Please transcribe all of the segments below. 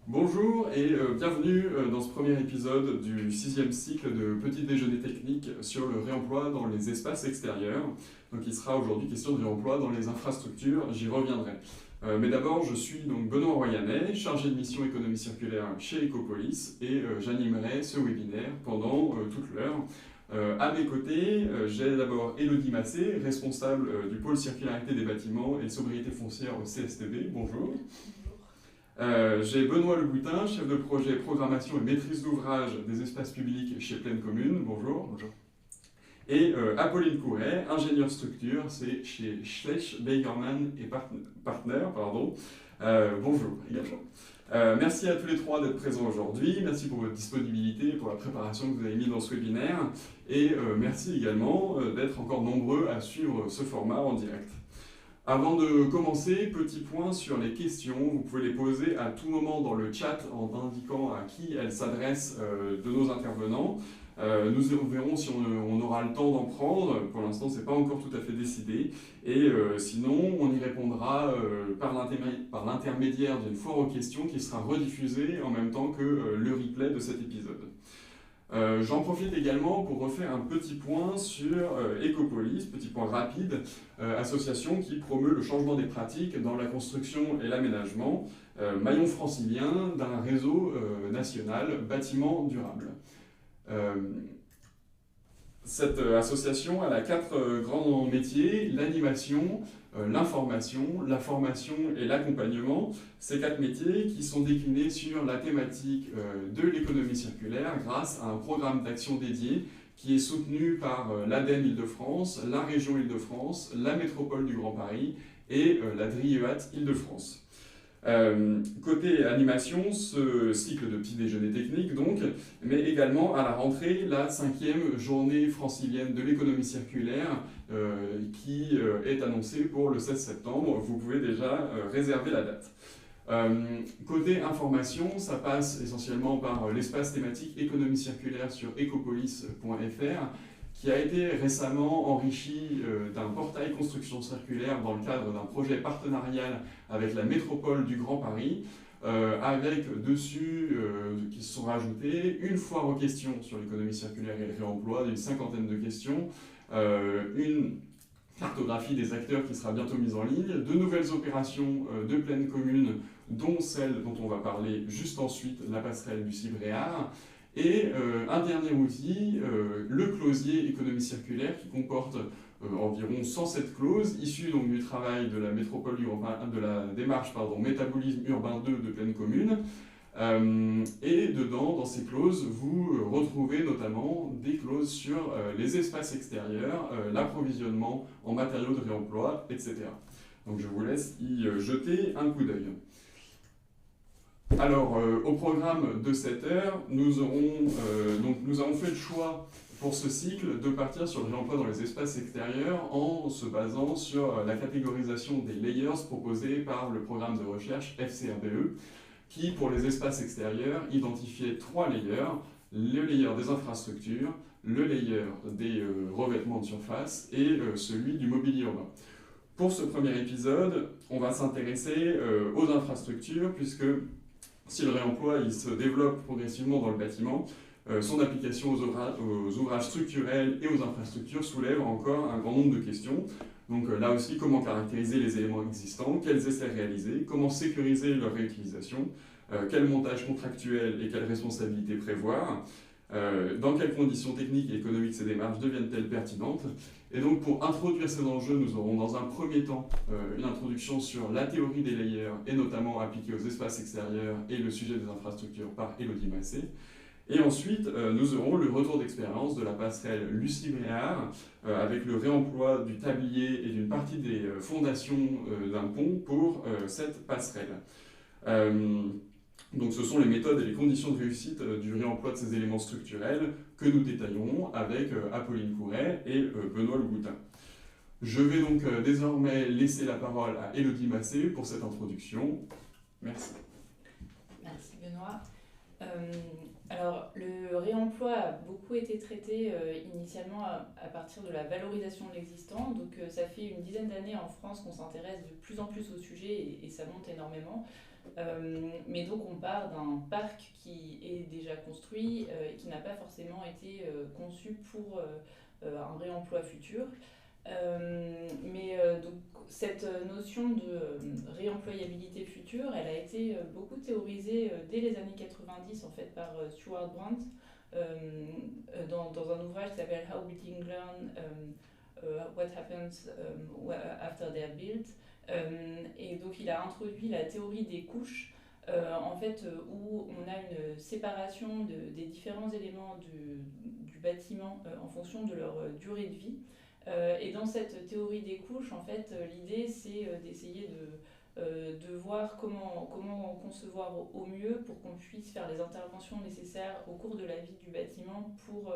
Bonjour et bienvenue dans ce premier épisode du 6e cycle de Petit déjeuner technique sur le réemploi dans les espaces extérieurs. Donc il sera aujourd'hui question de réemploi dans les infrastructures, j'y reviendrai. Mais d'abord, je suis donc Benoît Royanet, chargé de mission économie circulaire chez Ecopolis et j'animerai ce webinaire pendant toute l'heure. À mes côtés, j'ai d'abord Élodie Massé, responsable du pôle circularité des bâtiments et sobriété foncière au CSTB. Bonjour. J'ai Benoît Le Boutin, chef de projet programmation et maîtrise d'ouvrage des espaces publics chez Pleine Commune. Bonjour. Bonjour. Et Apolline Couret, ingénieure structure, c'est chez Schlech, Bakerman et Partner. Bonjour également. Merci à tous les trois d'être présents aujourd'hui. Merci pour votre disponibilité, pour la préparation que vous avez mise dans ce webinaire. Et merci également d'être encore nombreux à suivre ce format en direct. Avant de commencer, petit point sur les questions. Vous pouvez les poser à tout moment dans le chat en indiquant à qui elles s'adressent de nos intervenants. Nous verrons si on aura le temps d'en prendre. Pour l'instant, ce n'est pas encore tout à fait décidé. Et sinon, on y répondra par l'intermédiaire d'une foire aux questions qui sera rediffusée en même temps que le replay de cet épisode. J'en profite également pour refaire un petit point sur Ecopolis, petit point rapide, association qui promeut le changement des pratiques dans la construction et l'aménagement, maillon francilien d'un réseau national bâtiments durables. Cette association elle a quatre grands métiers, l'animation, l'information, la formation et l'accompagnement. Ces quatre métiers qui sont déclinés sur la thématique de l'économie circulaire grâce à un programme d'action dédié qui est soutenu par l'ADEME Île-de-France, la région Île-de-France, la métropole du Grand Paris et la DRIEAT Île-de-France. Côté animation, ce cycle de petit déjeuner technique donc, mais également à la rentrée la 5e journée francilienne de l'économie circulaire qui est annoncée pour le 16 septembre. Vous pouvez déjà réserver la date. Côté information, ça passe essentiellement par l'espace thématique économie circulaire sur ecopolis.fr qui a été récemment enrichi d'un portail construction circulaire dans le cadre d'un projet partenarial avec la métropole du Grand Paris, avec dessus qui se sont rajoutés une foire aux questions sur l'économie circulaire et le réemploi d'une 50aine de questions, une cartographie des acteurs qui sera bientôt mise en ligne, de nouvelles opérations de Pleine Commune, dont celle dont on va parler juste ensuite, la passerelle du Cibréard, et un dernier outil, le clausier économie circulaire qui comporte environ 107 clauses issues donc du travail de la métropole de la démarche métabolisme urbain 2 de Pleine Commune. Et dedans, dans ces clauses, vous retrouvez notamment des clauses sur les espaces extérieurs, l'approvisionnement en matériaux de réemploi, etc. Donc je vous laisse y jeter un coup d'œil. Alors, au programme de cette heure, nous avons fait le choix pour ce cycle de partir sur le réemploi dans les espaces extérieurs en se basant sur la catégorisation des layers proposés par le programme de recherche FCRBE qui, pour les espaces extérieurs, identifiait 3 layers, le layer des infrastructures, le layer des revêtements de surface et celui du mobilier urbain. Pour ce premier épisode, on va s'intéresser aux infrastructures puisque si le réemploi il se développe progressivement dans le bâtiment, son application aux ouvrages structurels et aux infrastructures soulève encore un grand nombre de questions. Donc là aussi, comment caractériser les éléments existants, quels essais réaliser, comment sécuriser leur réutilisation, quel montage contractuel et quelles responsabilités prévoir, dans quelles conditions techniques et économiques ces démarches deviennent-elles pertinentes. Et donc pour introduire ces enjeux, nous aurons dans un premier temps une introduction sur la théorie des layers et notamment appliquée aux espaces extérieurs et le sujet des infrastructures par Élodie Massé. Et ensuite, nous aurons le retour d'expérience de la passerelle Lucie-Bréard avec le réemploi du tablier et d'une partie des fondations d'un pont pour cette passerelle. Donc ce sont les méthodes et les conditions de réussite du réemploi de ces éléments structurels que nous détaillerons avec Apolline Couret et Benoît Le Boutin. Je vais donc désormais laisser la parole à Élodie Massé pour cette introduction. Merci. Merci Benoît. Alors le réemploi a beaucoup beaucoup été traité initialement à partir de la valorisation de l'existant. Donc ça fait une dizaine d'années en France qu'on s'intéresse de plus en plus au sujet et ça monte énormément. Mais donc on part d'un parc qui est déjà construit et qui n'a pas forcément été conçu pour un réemploi futur. Donc cette notion de réemployabilité future, elle a été beaucoup théorisée dès les années 90 en fait par Stuart Brandt dans un ouvrage qui s'appelle How Buildings Learn What Happens After They are Built. Et donc il a introduit la théorie des couches en fait où on a une séparation des différents éléments du bâtiment en fonction de leur durée de vie. Et dans cette théorie des couches, en fait, l'idée c'est d'essayer de voir comment concevoir au mieux pour qu'on puisse faire les interventions nécessaires au cours de la vie du bâtiment pour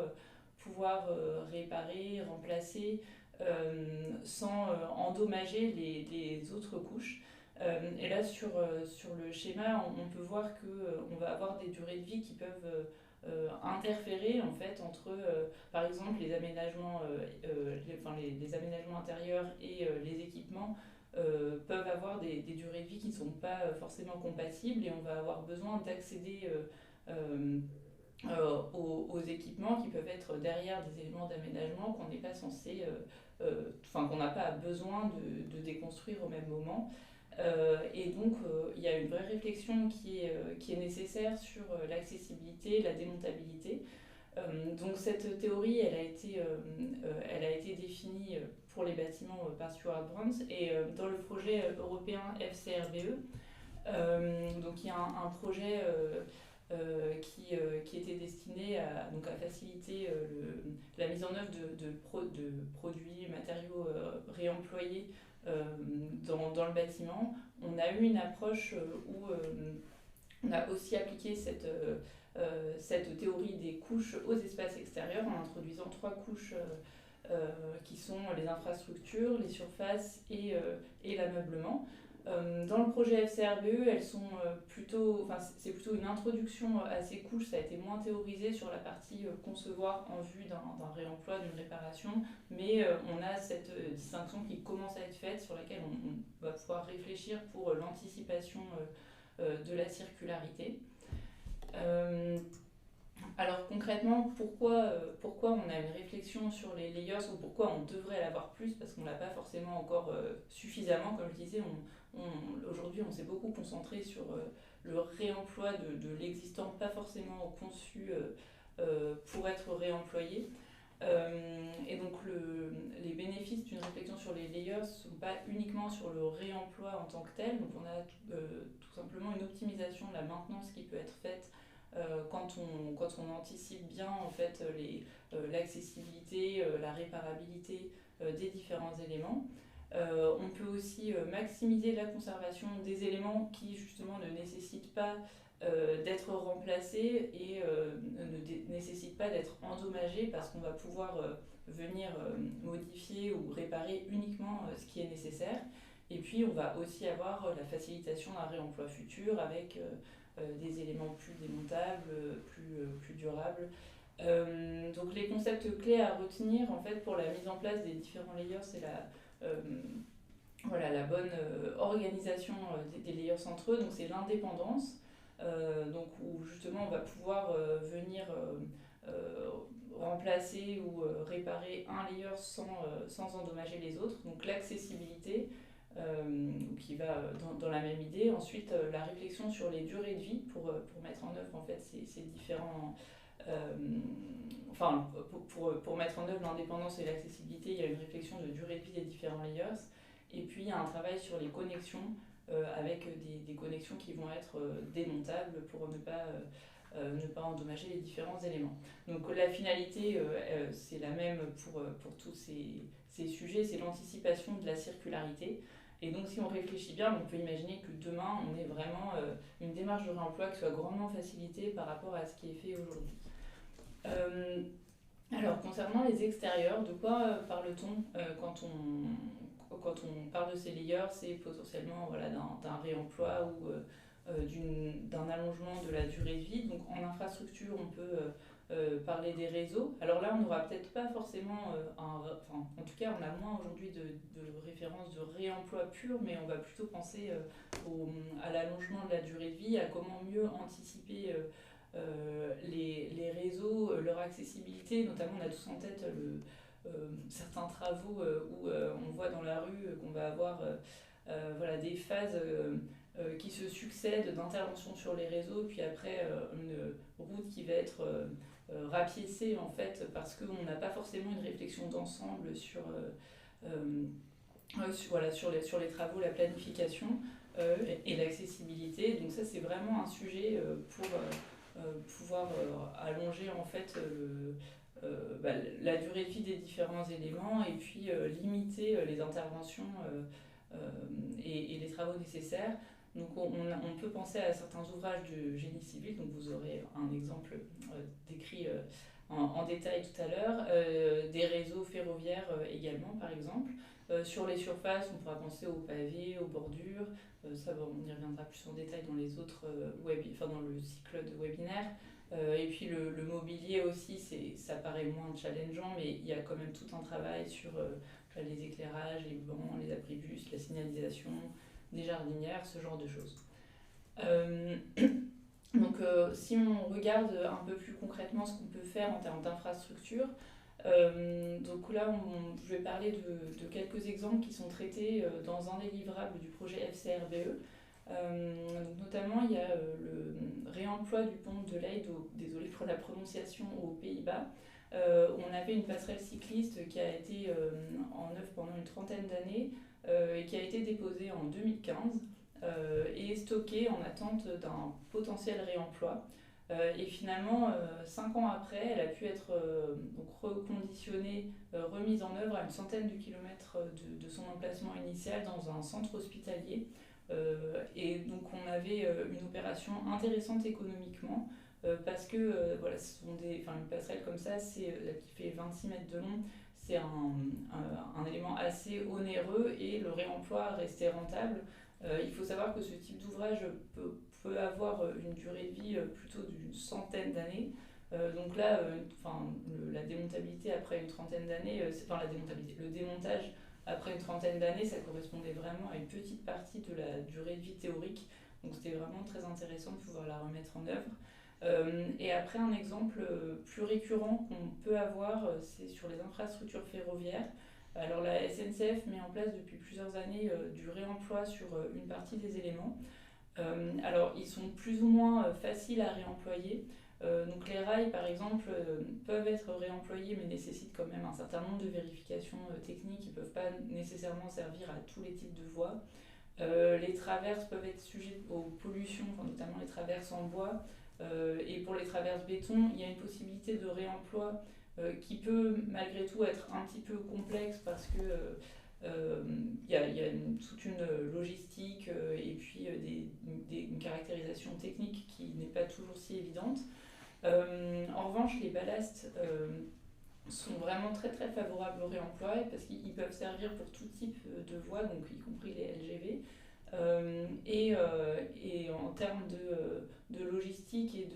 pouvoir réparer, remplacer, sans endommager les autres couches. Et là, sur le schéma, on peut voir qu'on va avoir des durées de vie qui peuvent interférer en fait entre par exemple les aménagements, les aménagements intérieurs et les équipements peuvent avoir des durées de vie qui ne sont pas forcément compatibles et on va avoir besoin d'accéder aux équipements qui peuvent être derrière des éléments d'aménagement qu'on n'est pas censé, qu'on n'a pas besoin de déconstruire au même moment. Et donc, il y a une vraie réflexion qui est nécessaire sur l'accessibilité, la démontabilité. Donc, cette théorie, elle a été définie pour les bâtiments par Stuart Brandt et dans le projet européen FCRBE. Donc, il y a un projet qui était destiné à faciliter la mise en œuvre de produits et matériaux réemployés dans le bâtiment. On a eu une approche où on a aussi appliqué cette théorie des couches aux espaces extérieurs en introduisant 3 couches qui sont les infrastructures, les surfaces et l'ameublement. Dans le projet FCRBE, c'est plutôt une introduction à ces couches, ça a été moins théorisé sur la partie concevoir en vue d'un réemploi, d'une réparation, mais on a cette distinction qui commence à être faite, sur laquelle on va pouvoir réfléchir pour l'anticipation de la circularité. Alors concrètement, pourquoi on a une réflexion sur les layers ou pourquoi on devrait l'avoir plus, parce qu'on ne l'a pas forcément encore suffisamment, comme je disais, aujourd'hui on s'est beaucoup concentré sur le réemploi de l'existant, pas forcément conçu pour être réemployé. Et donc les bénéfices d'une réflexion sur les layers ne sont pas uniquement sur le réemploi en tant que tel, donc on a tout simplement une optimisation de la maintenance qui peut être faite quand on anticipe bien en fait l'accessibilité, la réparabilité des différents éléments. On peut aussi maximiser la conservation des éléments qui justement ne nécessitent pas d'être remplacés et ne nécessitent pas d'être endommagés parce qu'on va pouvoir venir modifier ou réparer uniquement ce qui est nécessaire. Et puis on va aussi avoir la facilitation d'un réemploi futur avec des éléments plus démontables, plus durables. Donc les concepts clés à retenir en fait pour la mise en place des différents layers, c'est la bonne organisation des layers entre eux. Donc c'est l'indépendance, donc où justement on va pouvoir venir remplacer ou réparer un layer sans endommager les autres. Donc l'accessibilité, qui va dans la même idée. Ensuite, la réflexion sur les durées de vie pour mettre en œuvre en fait, ces différents... pour mettre en œuvre l'indépendance et l'accessibilité, il y a une réflexion de durée de vie des différents layers. Et puis, il y a un travail sur les connexions, avec des connexions qui vont être démontables pour ne pas endommager les différents éléments. Donc la finalité, c'est la même pour tous ces sujets, c'est l'anticipation de la circularité. Et donc si on réfléchit bien, on peut imaginer que demain, on ait vraiment une démarche de réemploi qui soit grandement facilitée par rapport à ce qui est fait aujourd'hui. Alors concernant les extérieurs, de quoi parle-t-on quand on parle de ces layers? C'est potentiellement d'un réemploi ou d'un allongement de la durée de vie. Donc en infrastructure, on peut parler des réseaux. Alors là, on n'aura peut-être pas forcément en tout cas, on a moins aujourd'hui de références de réemploi pur, mais on va plutôt penser à l'allongement de la durée de vie, à comment mieux anticiper les réseaux, leur accessibilité. Notamment, on a tous en tête certains travaux où on voit dans la rue qu'on va avoir voilà, des phases qui se succèdent d'intervention sur les réseaux, puis après une route qui va être rapiécée en fait, parce qu'on n'a pas forcément une réflexion d'ensemble voilà, sur les travaux, la planification et l'accessibilité. Donc ça c'est vraiment un sujet pour pouvoir allonger en fait la durée de vie des différents éléments et puis limiter les interventions et les travaux nécessaires. Donc on peut penser à certains ouvrages de génie civil, donc vous aurez un exemple décrit en détail tout à l'heure, des réseaux ferroviaires également par exemple. Sur les surfaces, on pourra penser aux pavés, aux bordures, ça on y reviendra plus en détail dans les autres dans le cycle de webinaire. Et puis le mobilier aussi, ça paraît moins challengeant, mais il y a quand même tout un travail sur les éclairages, les bancs, les abribus, la signalisation, des jardinières, ce genre de choses. Donc si on regarde un peu plus concrètement ce qu'on peut faire en termes d'infrastructure, donc là je vais parler de quelques exemples qui sont traités dans un des livrables du projet FCRBE. Donc notamment il y a le réemploi du pont de Leyde, désolé pour la prononciation, aux Pays-Bas. On avait une passerelle cycliste qui a été en œuvre pendant une trentaine d'années et qui a été déposée en 2015 et stockée en attente d'un potentiel réemploi. Et finalement, 5 ans après, elle a pu être donc reconditionnée, remise en œuvre à une centaine de kilomètres de son emplacement initial dans un centre hospitalier. Et donc on avait une opération intéressante économiquement parce que voilà, ce sont une passerelle comme ça, qui fait 26 mètres de long, c'est un élément assez onéreux et le réemploi restait rentable. Il faut savoir que ce type d'ouvrage peut avoir une durée de vie plutôt d'une centaine d'années. Donc là, la démontabilité après une trentaine d'années, le démontage après une trentaine d'années, ça correspondait vraiment à une petite partie de la durée de vie théorique. Donc c'était vraiment très intéressant de pouvoir la remettre en œuvre. Et après, un exemple plus récurrent qu'on peut avoir, c'est sur les infrastructures ferroviaires. Alors la SNCF met en place depuis plusieurs années du réemploi sur une partie des éléments. Alors ils sont plus ou moins faciles à réemployer. Donc les rails par exemple peuvent être réemployés mais nécessitent quand même un certain nombre de vérifications techniques. Ils ne peuvent pas nécessairement servir à tous les types de voies. Les traverses peuvent être sujettes aux pollutions, notamment les traverses en bois. Et pour les traverses béton, il y a une possibilité de réemploi qui peut malgré tout être un petit peu complexe parce que il y a toute une logistique et puis une caractérisation technique qui n'est pas toujours si évidente. En revanche, les ballasts sont vraiment très très favorables au réemploi parce qu'ils peuvent servir pour tout type de voies, donc y compris les LGV. Et en termes de logistique et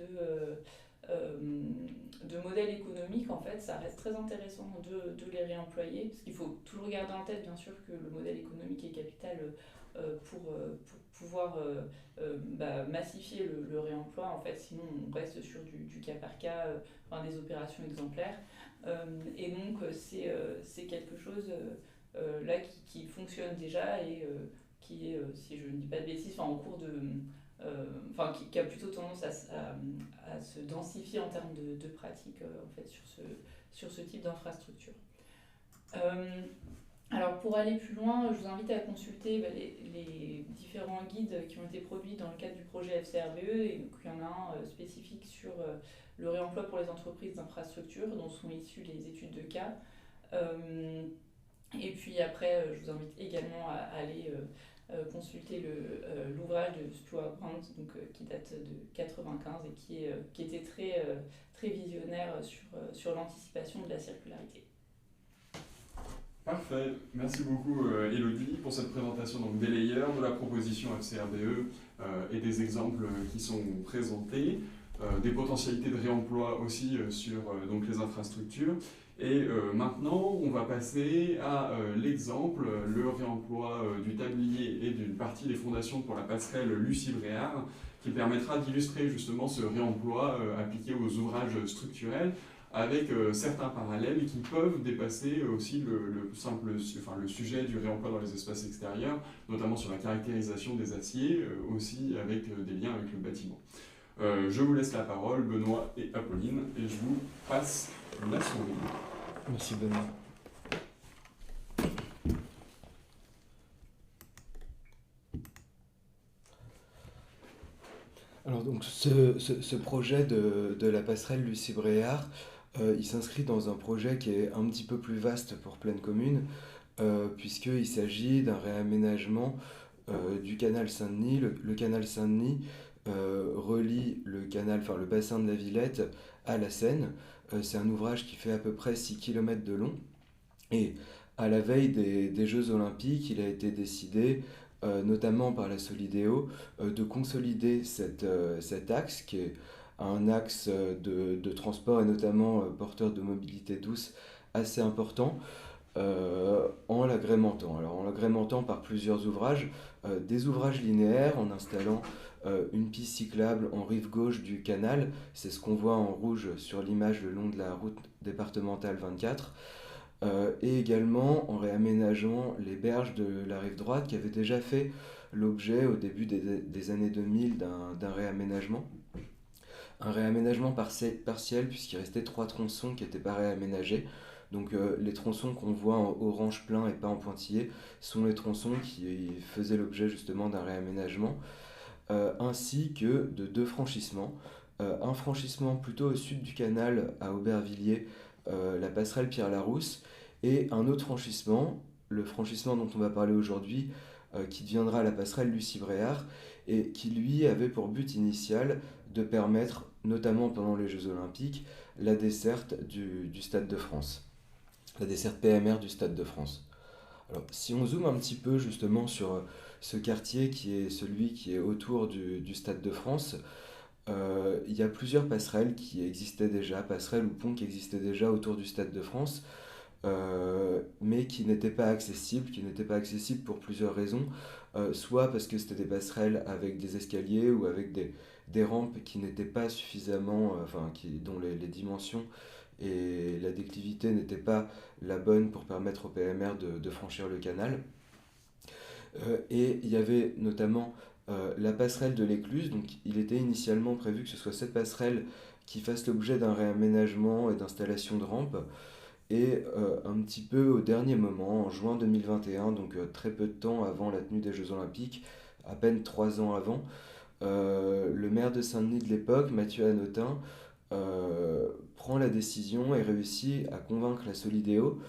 de modèle économique, en fait, ça reste très intéressant de les réemployer, parce qu'il faut toujours garder en tête, bien sûr, que le modèle économique est capital pour pouvoir massifier le réemploi. En fait, sinon, on reste sur du cas par cas, des opérations exemplaires. Et donc, c'est quelque chose là qui fonctionne déjà et qui est, si je ne dis pas de bêtises, en cours de... qui a plutôt tendance à se densifier en termes de pratique en fait, sur ce type d'infrastructure. Alors pour aller plus loin, je vous invite à consulter les différents guides qui ont été produits dans le cadre du projet FCRBE, et donc il y en a un spécifique sur le réemploi pour les entreprises d'infrastructure dont sont issues les études de cas. Et puis après, je vous invite également à aller consulter l'ouvrage de Stuart Grant, qui date de 1995 et qui était très visionnaire sur l'anticipation de la circularité. Parfait, merci beaucoup Élodie pour cette présentation des layers, de la proposition FCRBE et des exemples qui sont présentés. des potentialités de réemploi aussi sur donc les infrastructures. Et maintenant, on va passer à l'exemple, le réemploi du tablier et d'une partie des fondations pour la passerelle Lucie Bréard, qui permettra d'illustrer justement ce réemploi appliqué aux ouvrages structurels, avec certains parallèles qui peuvent dépasser aussi le sujet du réemploi dans les espaces extérieurs, notamment sur la caractérisation des aciers, aussi avec des liens avec le bâtiment. Je vous laisse la parole, Benoît et Apolline, et je vous passe la souris. Merci Benoît. Alors donc ce projet de la passerelle Lucie Bréard, il s'inscrit dans un projet qui est un petit peu plus vaste pour Plaine Commune, puisqu'il s'agit d'un réaménagement du canal Saint-Denis. Le canal Saint-Denis relie le bassin de la Villette à la Seine. C'est un ouvrage qui fait à peu près 6 km de long. Et à la veille des Jeux Olympiques, il a été décidé, notamment par la Solidéo, de consolider cet axe qui est un axe de transport et notamment porteur de mobilité douce assez important, en l'agrémentant. Alors en l'agrémentant par plusieurs ouvrages, des ouvrages linéaires en installant une piste cyclable en rive gauche du canal, c'est ce qu'on voit en rouge sur l'image le long de la route départementale 24, et également en réaménageant les berges de la rive droite qui avaient déjà fait l'objet au début des années 2000 d'un réaménagement. Un réaménagement partiel puisqu'il restait 3 tronçons qui n'étaient pas réaménagés. Donc les tronçons qu'on voit en orange plein et pas en pointillé sont les tronçons qui faisaient l'objet justement d'un réaménagement, ainsi que de 2 franchissements. Un franchissement plutôt au sud du canal à Aubervilliers, la passerelle Pierre-Larousse, et un autre franchissement, le franchissement dont on va parler aujourd'hui, qui deviendra la passerelle Lucie Bréard, et qui lui avait pour but initial de permettre, notamment pendant les Jeux Olympiques, la desserte du Stade de France, la desserte PMR du Stade de France. Alors, si on zoome un petit peu justement sur ce quartier qui est celui qui est autour du Stade de France, il y a plusieurs passerelles qui existaient déjà, passerelles ou ponts qui existaient déjà autour du Stade de France, mais qui n'étaient pas accessibles pour plusieurs raisons, soit parce que c'était des passerelles avec des escaliers ou avec des rampes qui n'étaient pas suffisamment, dont les dimensions et la déclivité n'étaient pas la bonne pour permettre au PMR de franchir le canal. Et il y avait notamment la passerelle de l'Écluse, donc il était initialement prévu que ce soit cette passerelle qui fasse l'objet d'un réaménagement et d'installation de rampes. Et un petit peu au dernier moment, en juin 2021, donc très peu de temps avant la tenue des Jeux Olympiques, à peine 3 ans avant, le maire de Saint-Denis de l'époque, Mathieu Hanotin, prend la décision et réussit à convaincre la Solidéo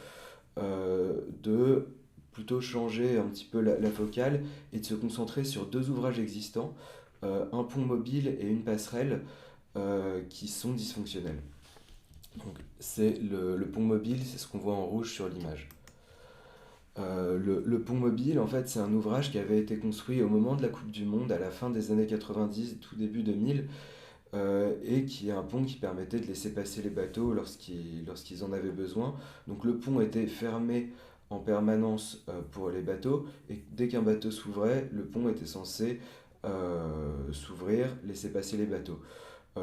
de plutôt changer un petit peu la focale et de se concentrer sur 2 ouvrages existants, un pont mobile et une passerelle qui sont dysfonctionnels. Donc, c'est le pont mobile, c'est ce qu'on voit en rouge sur l'image. Le pont mobile, en fait, c'est un ouvrage qui avait été construit au moment de la Coupe du Monde, à la fin des années 90, tout début 2000, et qui est un pont qui permettait de laisser passer les bateaux lorsqu'ils en avaient besoin. Donc le pont était fermé en permanence pour les bateaux, et dès qu'un bateau s'ouvrait, le pont était censé s'ouvrir, laisser passer les bateaux.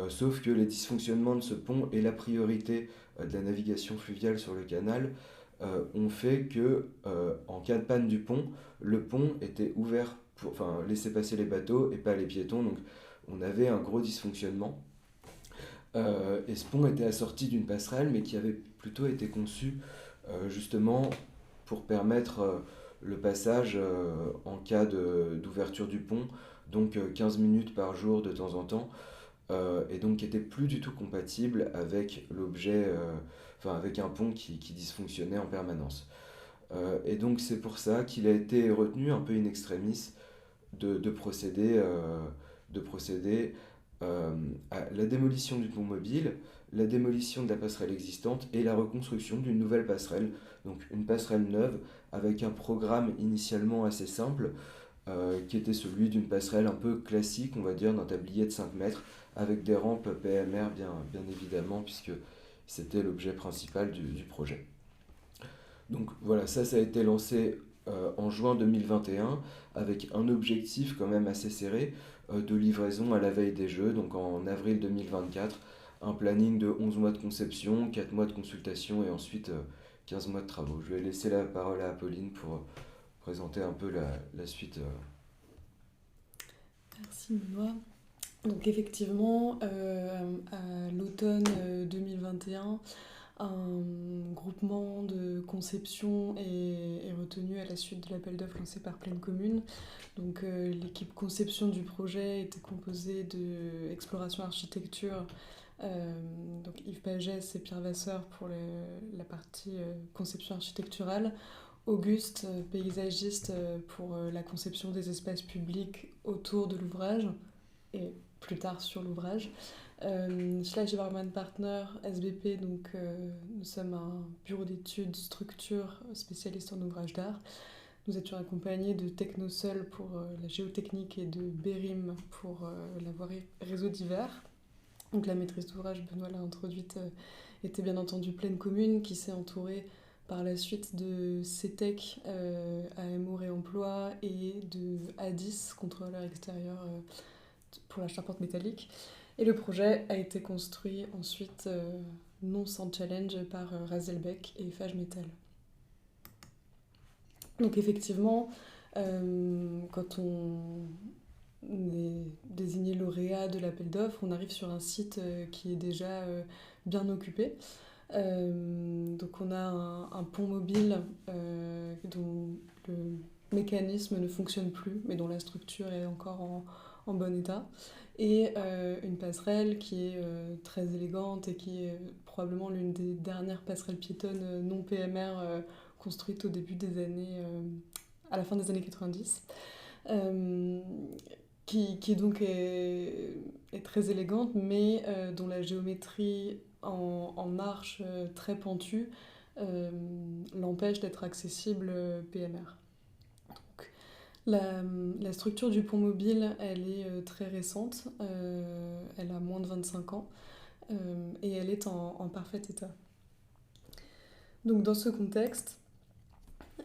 Sauf que les dysfonctionnements de ce pont et la priorité de la navigation fluviale sur le canal ont fait que, en cas de panne du pont, le pont était ouvert pour laisser passer les bateaux et pas les piétons. Donc on avait un gros dysfonctionnement. Et ce pont était assorti d'une passerelle, mais qui avait plutôt été conçue justement pour permettre le passage en cas d'ouverture du pont, donc 15 minutes par jour de temps en temps. Et donc qui était plus du tout compatible avec avec un pont qui dysfonctionnait en permanence. Et donc c'est pour ça qu'il a été retenu un peu in extremis de procéder à la démolition du pont mobile, la démolition de la passerelle existante et la reconstruction d'une nouvelle passerelle, donc une passerelle neuve avec un programme initialement assez simple, qui était celui d'une passerelle un peu classique, on va dire, d'un tablier de 5 mètres, avec des rampes PMR, bien évidemment, puisque c'était l'objet principal du projet. Donc voilà, ça a été lancé en juin 2021, avec un objectif quand même assez serré de livraison à la veille des Jeux, donc en avril 2024, un planning de 11 mois de conception, 4 mois de consultation et ensuite 15 mois de travaux. Je vais laisser la parole à Apolline pour présenter un peu la suite. Merci Benoît. Donc effectivement, à l'automne 2021, un groupement de conception est retenu à la suite de l'appel d'offres lancé par Pleine Commune. Donc l'équipe conception du projet était composée de Exploration Architecture, donc Yves Pagès et Pierre Vasseur pour la partie conception architecturale, Auguste, paysagiste, pour la conception des espaces publics autour de l'ouvrage et plus tard sur l'ouvrage. Schleich Barman Partner, SBP, donc nous sommes un bureau d'études structure spécialiste en ouvrages d'art. Nous étions accompagnés de Technosol pour la géotechnique et de Bérim pour la voirie réseau divers. Donc la maîtrise d'ouvrage, Benoît l'a introduite, était bien entendu Pleine Commune, qui s'est entourée par la suite de CETEC, AMO Réemploi, et de A10, contrôleur extérieur pour la charpente métallique. Et le projet a été construit ensuite, non sans challenge, par Razelbeck et Fage Metal. Donc effectivement, quand on est désigné lauréat de l'appel d'offres, on arrive sur un site qui est déjà bien occupé. Donc on a un pont mobile dont le mécanisme ne fonctionne plus, mais dont la structure est encore en bon état, et une passerelle qui est très élégante et qui est probablement l'une des dernières passerelles piétonnes non PMR construites au début des années, à la fin des années 90, qui donc est très élégante, mais dont la géométrie en marche très pentue l'empêche d'être accessible PMR. Donc, la structure du pont mobile, elle est très récente, elle a moins de 25 ans, et elle est en parfait état. Donc dans ce contexte,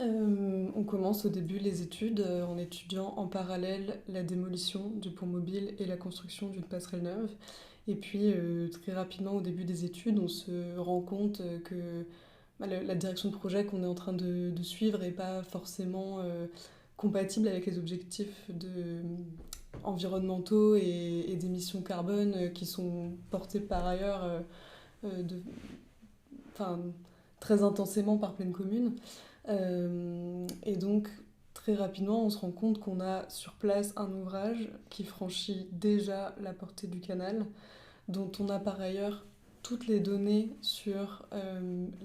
on commence au début les études en étudiant en parallèle la démolition du pont mobile et la construction d'une passerelle neuve. Et puis très rapidement au début des études, on se rend compte que la direction de projet qu'on est en train de suivre n'est pas forcément compatible avec les objectifs environnementaux et d'émissions carbone qui sont portés par ailleurs très intensément par Pleine Commune. Et donc très rapidement on se rend compte qu'on a sur place un ouvrage qui franchit déjà la portée du canal, dont on a par ailleurs toutes les données sur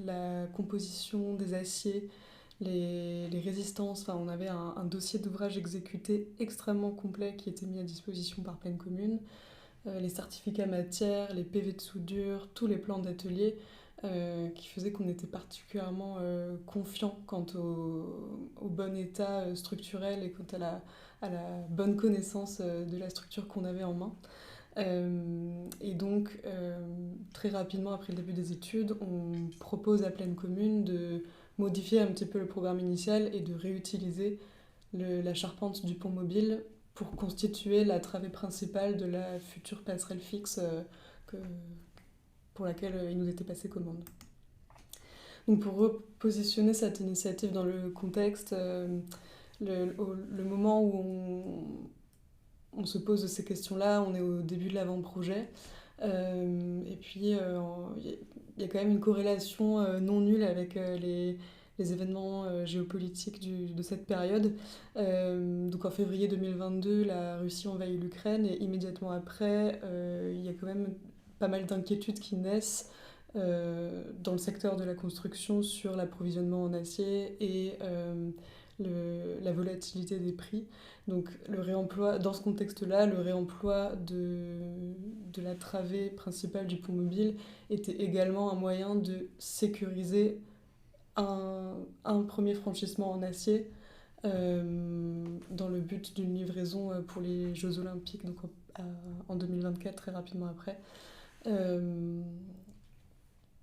la composition des aciers, les résistances. Enfin, on avait un dossier d'ouvrage exécuté extrêmement complet qui était mis à disposition par Pleine Commune, les certificats matières, les PV de soudure, tous les plans d'atelier, qui faisait qu'on était particulièrement confiant quant au bon état structurel et quant à la bonne connaissance de la structure qu'on avait en main. Et donc, très rapidement après le début des études, on propose à Pleine Commune de modifier un petit peu le programme initial et de réutiliser la charpente du pont mobile pour constituer la travée principale de la future passerelle fixe pour laquelle il nous était passé commande. Donc pour repositionner cette initiative dans le contexte, le moment où on se pose de ces questions-là, on est au début de l'avant-projet, et puis il y a quand même une corrélation non nulle avec les événements géopolitiques de cette période. Donc en février 2022, la Russie envahit l'Ukraine, et immédiatement après, il y a quand même pas mal d'inquiétudes qui naissent dans le secteur de la construction sur l'approvisionnement en acier et la volatilité des prix. Donc le réemploi, dans ce contexte-là, le réemploi de la travée principale du pont mobile était également un moyen de sécuriser un premier franchissement en acier dans le but d'une livraison pour les Jeux Olympiques, donc en 2024, très rapidement après.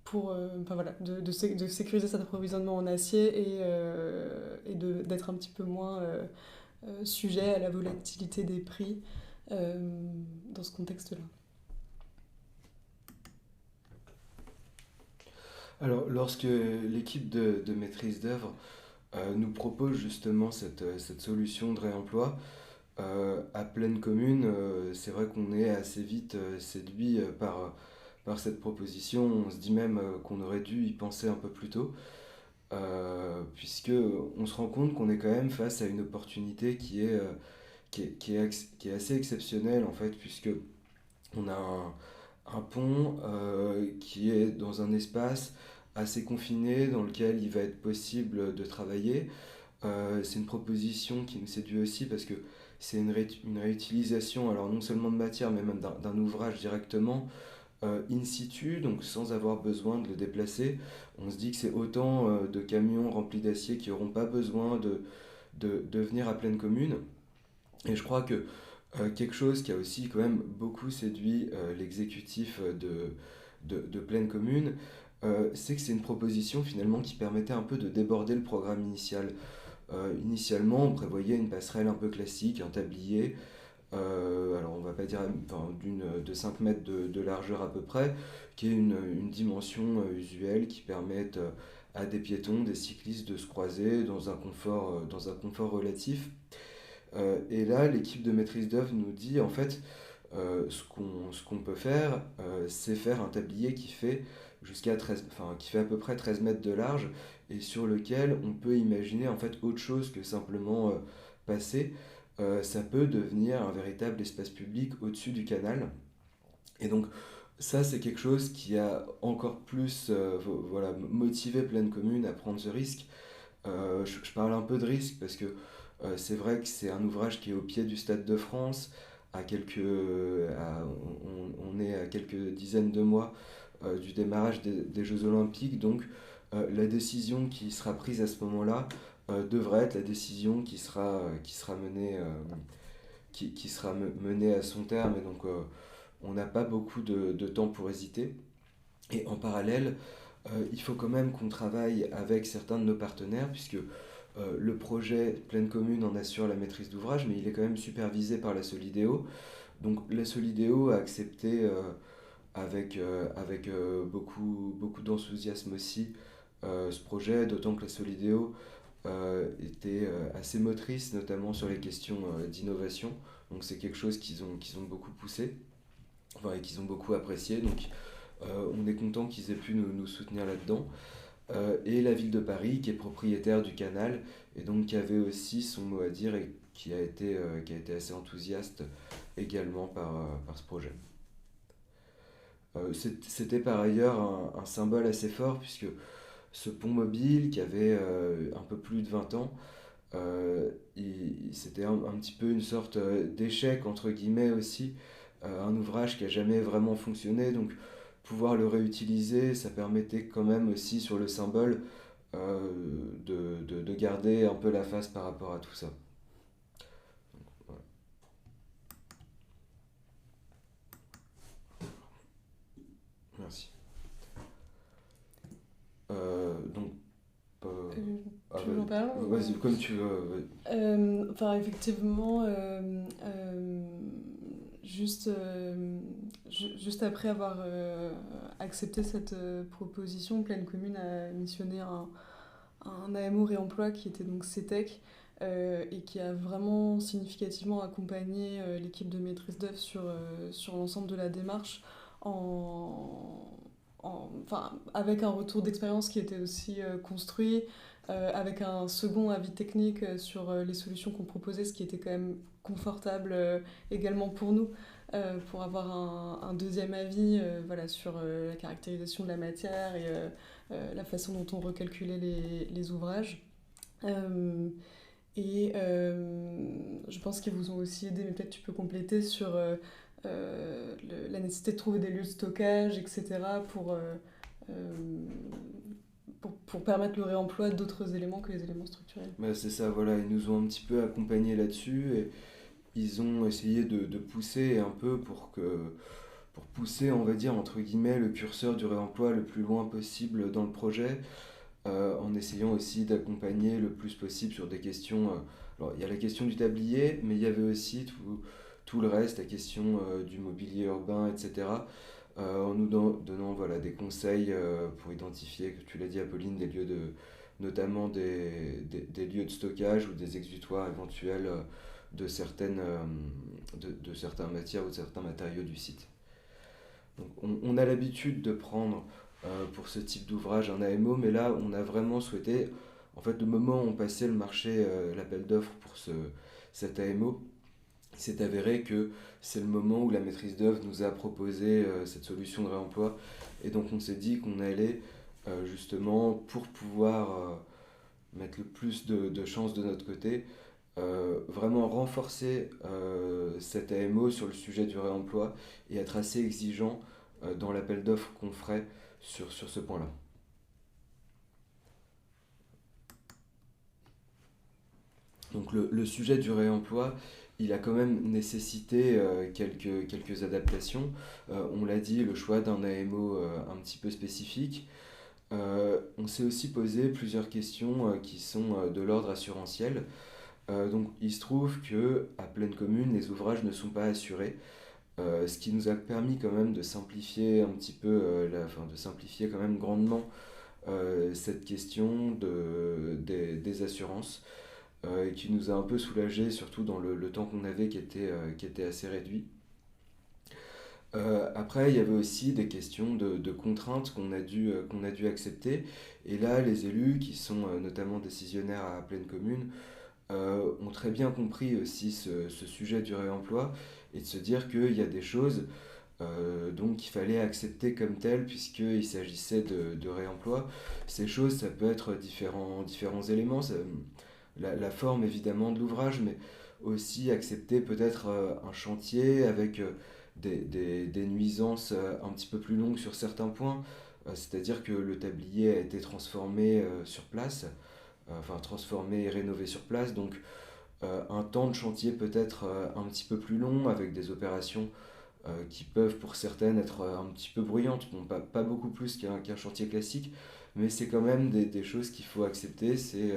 Pour de sécuriser cet approvisionnement en acier et d'être un petit peu moins sujet à la volatilité des prix dans ce contexte-là. Alors, lorsque l'équipe de maîtrise d'œuvre nous propose justement cette solution de réemploi, à Pleine Commune, c'est vrai qu'on est assez vite séduit par cette proposition. On se dit même qu'on aurait dû y penser un peu plus tôt, puisque on se rend compte qu'on est quand même face à une opportunité qui est assez exceptionnelle en fait, puisque on a un pont qui est dans un espace assez confiné dans lequel il va être possible de travailler. C'est une proposition qui nous séduit aussi parce que c'est une réutilisation, alors non seulement de matière, mais même d'un ouvrage directement in situ, donc sans avoir besoin de le déplacer. On se dit que c'est autant de camions remplis d'acier qui n'auront pas besoin de venir à Pleine Commune. Et je crois que quelque chose qui a aussi quand même beaucoup séduit l'exécutif de Pleine Commune, c'est que c'est une proposition finalement qui permettait un peu de déborder le programme initial. Initialement, on prévoyait une passerelle un peu classique, un tablier, alors on va pas dire enfin, de 5 mètres de largeur à peu près, qui est une dimension usuelle qui permette à des piétons, des cyclistes de se croiser dans un confort relatif. Et là, l'équipe de maîtrise d'œuvre nous dit en fait, ce qu'on peut faire, c'est faire un tablier qui fait qui fait à peu près 13 mètres de large et sur lequel on peut imaginer en fait autre chose que simplement passer. Ça peut devenir un véritable espace public au-dessus du canal. Et donc ça, c'est quelque chose qui a encore plus motivé Pleine Commune à prendre ce risque. Je parle un peu de risque parce que c'est vrai que c'est un ouvrage qui est au pied du Stade de France. On est à quelques dizaines de mois du démarrage des Jeux Olympiques. Donc la décision qui sera prise à ce moment-là devrait être la décision qui sera menée à son terme. Et donc on n'a pas beaucoup de temps pour hésiter. Et en parallèle, il faut quand même qu'on travaille avec certains de nos partenaires, puisque le projet Pleine Commune en assure la maîtrise d'ouvrage, mais il est quand même supervisé par la Solidéo. Donc la Solidéo a accepté avec beaucoup d'enthousiasme aussi ce projet, d'autant que la Solidéo était assez motrice, notamment sur les questions d'innovation. Donc c'est quelque chose qu'ils ont beaucoup poussé, enfin, et qu'ils ont beaucoup apprécié. Donc on est content qu'ils aient pu nous soutenir là-dedans. Et la ville de Paris, qui est propriétaire du canal, et donc qui avait aussi son mot à dire et qui a été assez enthousiaste également par ce projet. C'était par ailleurs un symbole assez fort, puisque ce pont mobile qui avait un peu plus de 20 ans, c'était un petit peu une sorte d'échec, entre guillemets aussi, un ouvrage qui n'a jamais vraiment fonctionné, donc pouvoir le réutiliser, ça permettait quand même aussi sur le symbole de garder un peu la face par rapport à tout ça. Voilà. Merci. Donc, tu veux en parler vas-y, comme tu veux. Effectivement, juste après avoir accepté cette proposition, Pleine Commune a missionné un AMO réemploi qui était donc CETEC et qui a vraiment significativement accompagné l'équipe de maîtrise d'œuvre sur l'ensemble de la démarche avec un retour d'expérience qui était aussi construit, avec un second avis technique sur les solutions qu'on proposait, ce qui était quand même confortable également pour nous, pour avoir un deuxième avis sur la caractérisation de la matière et la façon dont on recalculait les ouvrages. Je pense qu'ils vous ont aussi aidé, mais peut-être tu peux compléter sur la nécessité de trouver des lieux de stockage, etc. pour pour permettre le réemploi d'autres éléments que les éléments structurels. Bah, c'est ça, voilà, ils nous ont un petit peu accompagnés là-dessus et ils ont essayé de pousser un peu pour pousser, on va dire, entre guillemets, le curseur du réemploi le plus loin possible dans le projet, en essayant aussi d'accompagner le plus possible sur des questions. Alors, il y a la question du tablier, mais il y avait aussi tout le reste, la question du mobilier urbain, etc. En nous donnant voilà, des conseils pour identifier, que tu l'as dit Apolline, notamment des lieux de stockage ou des exutoires éventuels de certaines matières ou de certains matériaux du site. Donc on a l'habitude de prendre pour ce type d'ouvrage un AMO, mais là on a vraiment souhaité, en fait le moment où on passait le marché, l'appel d'offres pour cet AMO, il s'est avéré que c'est le moment où la maîtrise d'œuvre nous a proposé cette solution de réemploi, et donc on s'est dit qu'on allait justement, pour pouvoir mettre le plus de chances de notre côté, vraiment renforcer cet AMO sur le sujet du réemploi et être assez exigeant dans l'appel d'offres qu'on ferait sur ce point-là. Donc le sujet du réemploi, il a quand même nécessité quelques adaptations. On l'a dit, le choix d'un AMO un petit peu spécifique. On s'est aussi posé plusieurs questions qui sont de l'ordre assurantiel. Donc il se trouve que à Plaine Commune, les ouvrages ne sont pas assurés, ce qui nous a permis quand même de simplifier un petit peu, de simplifier quand même grandement cette question des assurances, et qui nous a un peu soulagé, surtout dans le temps qu'on avait qui était assez réduit. Après, il y avait aussi des questions de contraintes qu'on a dû accepter. Et là, les élus, qui sont notamment décisionnaires à Plaine Commune, ont très bien compris aussi ce sujet du réemploi et de se dire qu'il y a des choses donc qu'il fallait accepter comme telles puisqu'il s'agissait de réemploi. Ces choses, ça peut être différents éléments, la forme évidemment de l'ouvrage, mais aussi accepter peut-être un chantier avec des nuisances un petit peu plus longues sur certains points, c'est-à-dire que le tablier a été transformé sur place, transformé et rénové sur place, donc un temps de chantier peut-être un petit peu plus long, avec des opérations qui peuvent pour certaines être un petit peu bruyantes, bon, pas beaucoup plus qu'un chantier classique, mais c'est quand même des choses qu'il faut accepter, c'est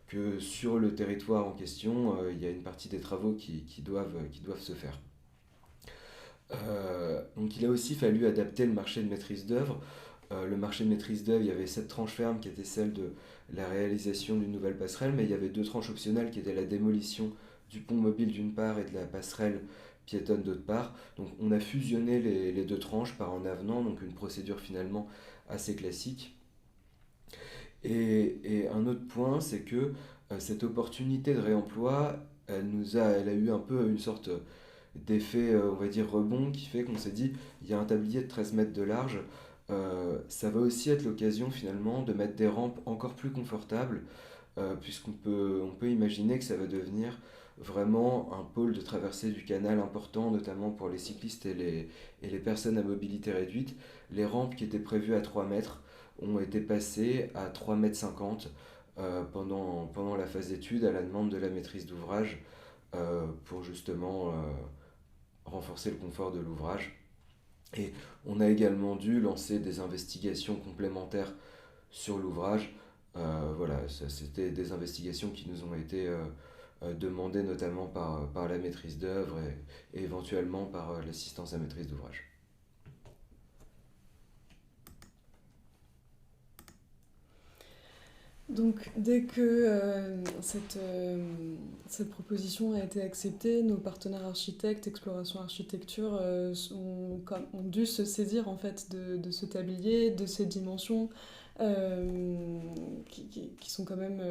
que sur le territoire en question, il y a une partie des travaux qui doivent se faire. Donc il a aussi fallu adapter le marché de maîtrise d'œuvre. Le marché de maîtrise d'œuvre, il y avait 7 tranches fermes qui étaient celles de la réalisation d'une nouvelle passerelle, mais il y avait 2 tranches optionnelles qui étaient la démolition du pont mobile d'une part et de la passerelle piétonne d'autre part. Donc on a fusionné les 2 tranches par un avenant, donc une procédure finalement assez classique. Et un autre point, c'est que cette opportunité de réemploi, elle a eu un peu une sorte d'effet, on va dire, rebond, qui fait qu'on s'est dit, il y a un tablier de 13 mètres de large, ça va aussi être l'occasion finalement de mettre des rampes encore plus confortables, puisqu'on peut imaginer que ça va devenir vraiment un pôle de traversée du canal important, notamment pour les cyclistes et les personnes à mobilité réduite. Les rampes qui étaient prévues à 3 mètres ont été passées à 3,50 m pendant la phase d'étude à la demande de la maîtrise d'ouvrage, pour justement renforcer le confort de l'ouvrage. Et on a également dû lancer des investigations complémentaires sur l'ouvrage. Voilà, c'était des investigations qui nous ont été demandées notamment par la maîtrise d'œuvre et éventuellement par l'assistance à maîtrise d'ouvrage. Donc, dès que cette proposition a été acceptée, nos partenaires architectes, Exploration Architecture, ont dû se saisir en fait de ce tablier, de ces dimensions qui sont quand même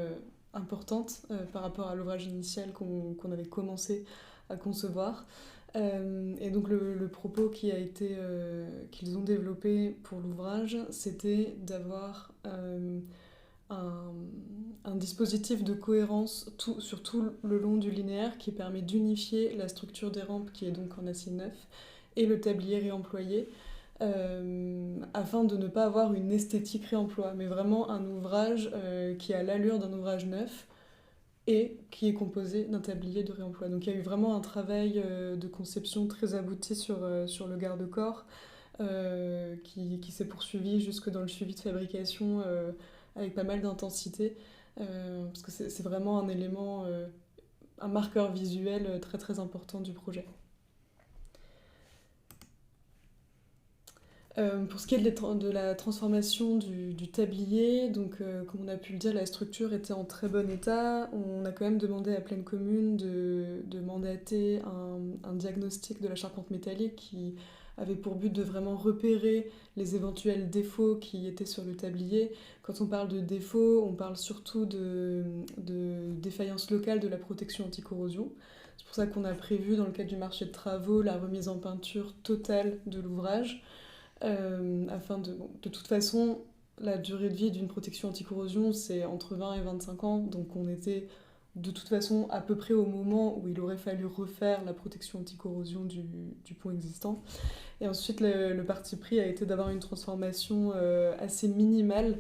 importantes par rapport à l'ouvrage initial qu'on avait commencé à concevoir. Et donc le propos qu'ils ont développé pour l'ouvrage, c'était d'avoir un dispositif de cohérence sur tout le long du linéaire qui permet d'unifier la structure des rampes qui est donc en acier neuf et le tablier réemployé, afin de ne pas avoir une esthétique réemploi, mais vraiment un ouvrage qui a l'allure d'un ouvrage neuf et qui est composé d'un tablier de réemploi. Donc il y a eu vraiment un travail de conception très abouti sur le garde-corps qui s'est poursuivi jusque dans le suivi de fabrication avec pas mal d'intensité, parce que c'est vraiment un élément, un marqueur visuel très très important du projet. Pour ce qui est de la transformation du tablier, donc comme on a pu le dire, la structure était en très bon état. On a quand même demandé à Plaine Commune de mandater un diagnostic de la charpente métallique qui avait pour but de vraiment repérer les éventuels défauts qui étaient sur le tablier. Quand on parle de défauts, on parle surtout de défaillance locale de la protection anti-corrosion. C'est pour ça qu'on a prévu dans le cadre du marché de travaux la remise en peinture totale de l'ouvrage. Afin de toute façon, la durée de vie d'une protection anti-corrosion, c'est entre 20 et 25 ans, donc on était de toute façon à peu près au moment où il aurait fallu refaire la protection anti-corrosion du pont existant. Et ensuite, le parti pris a été d'avoir une transformation assez minimale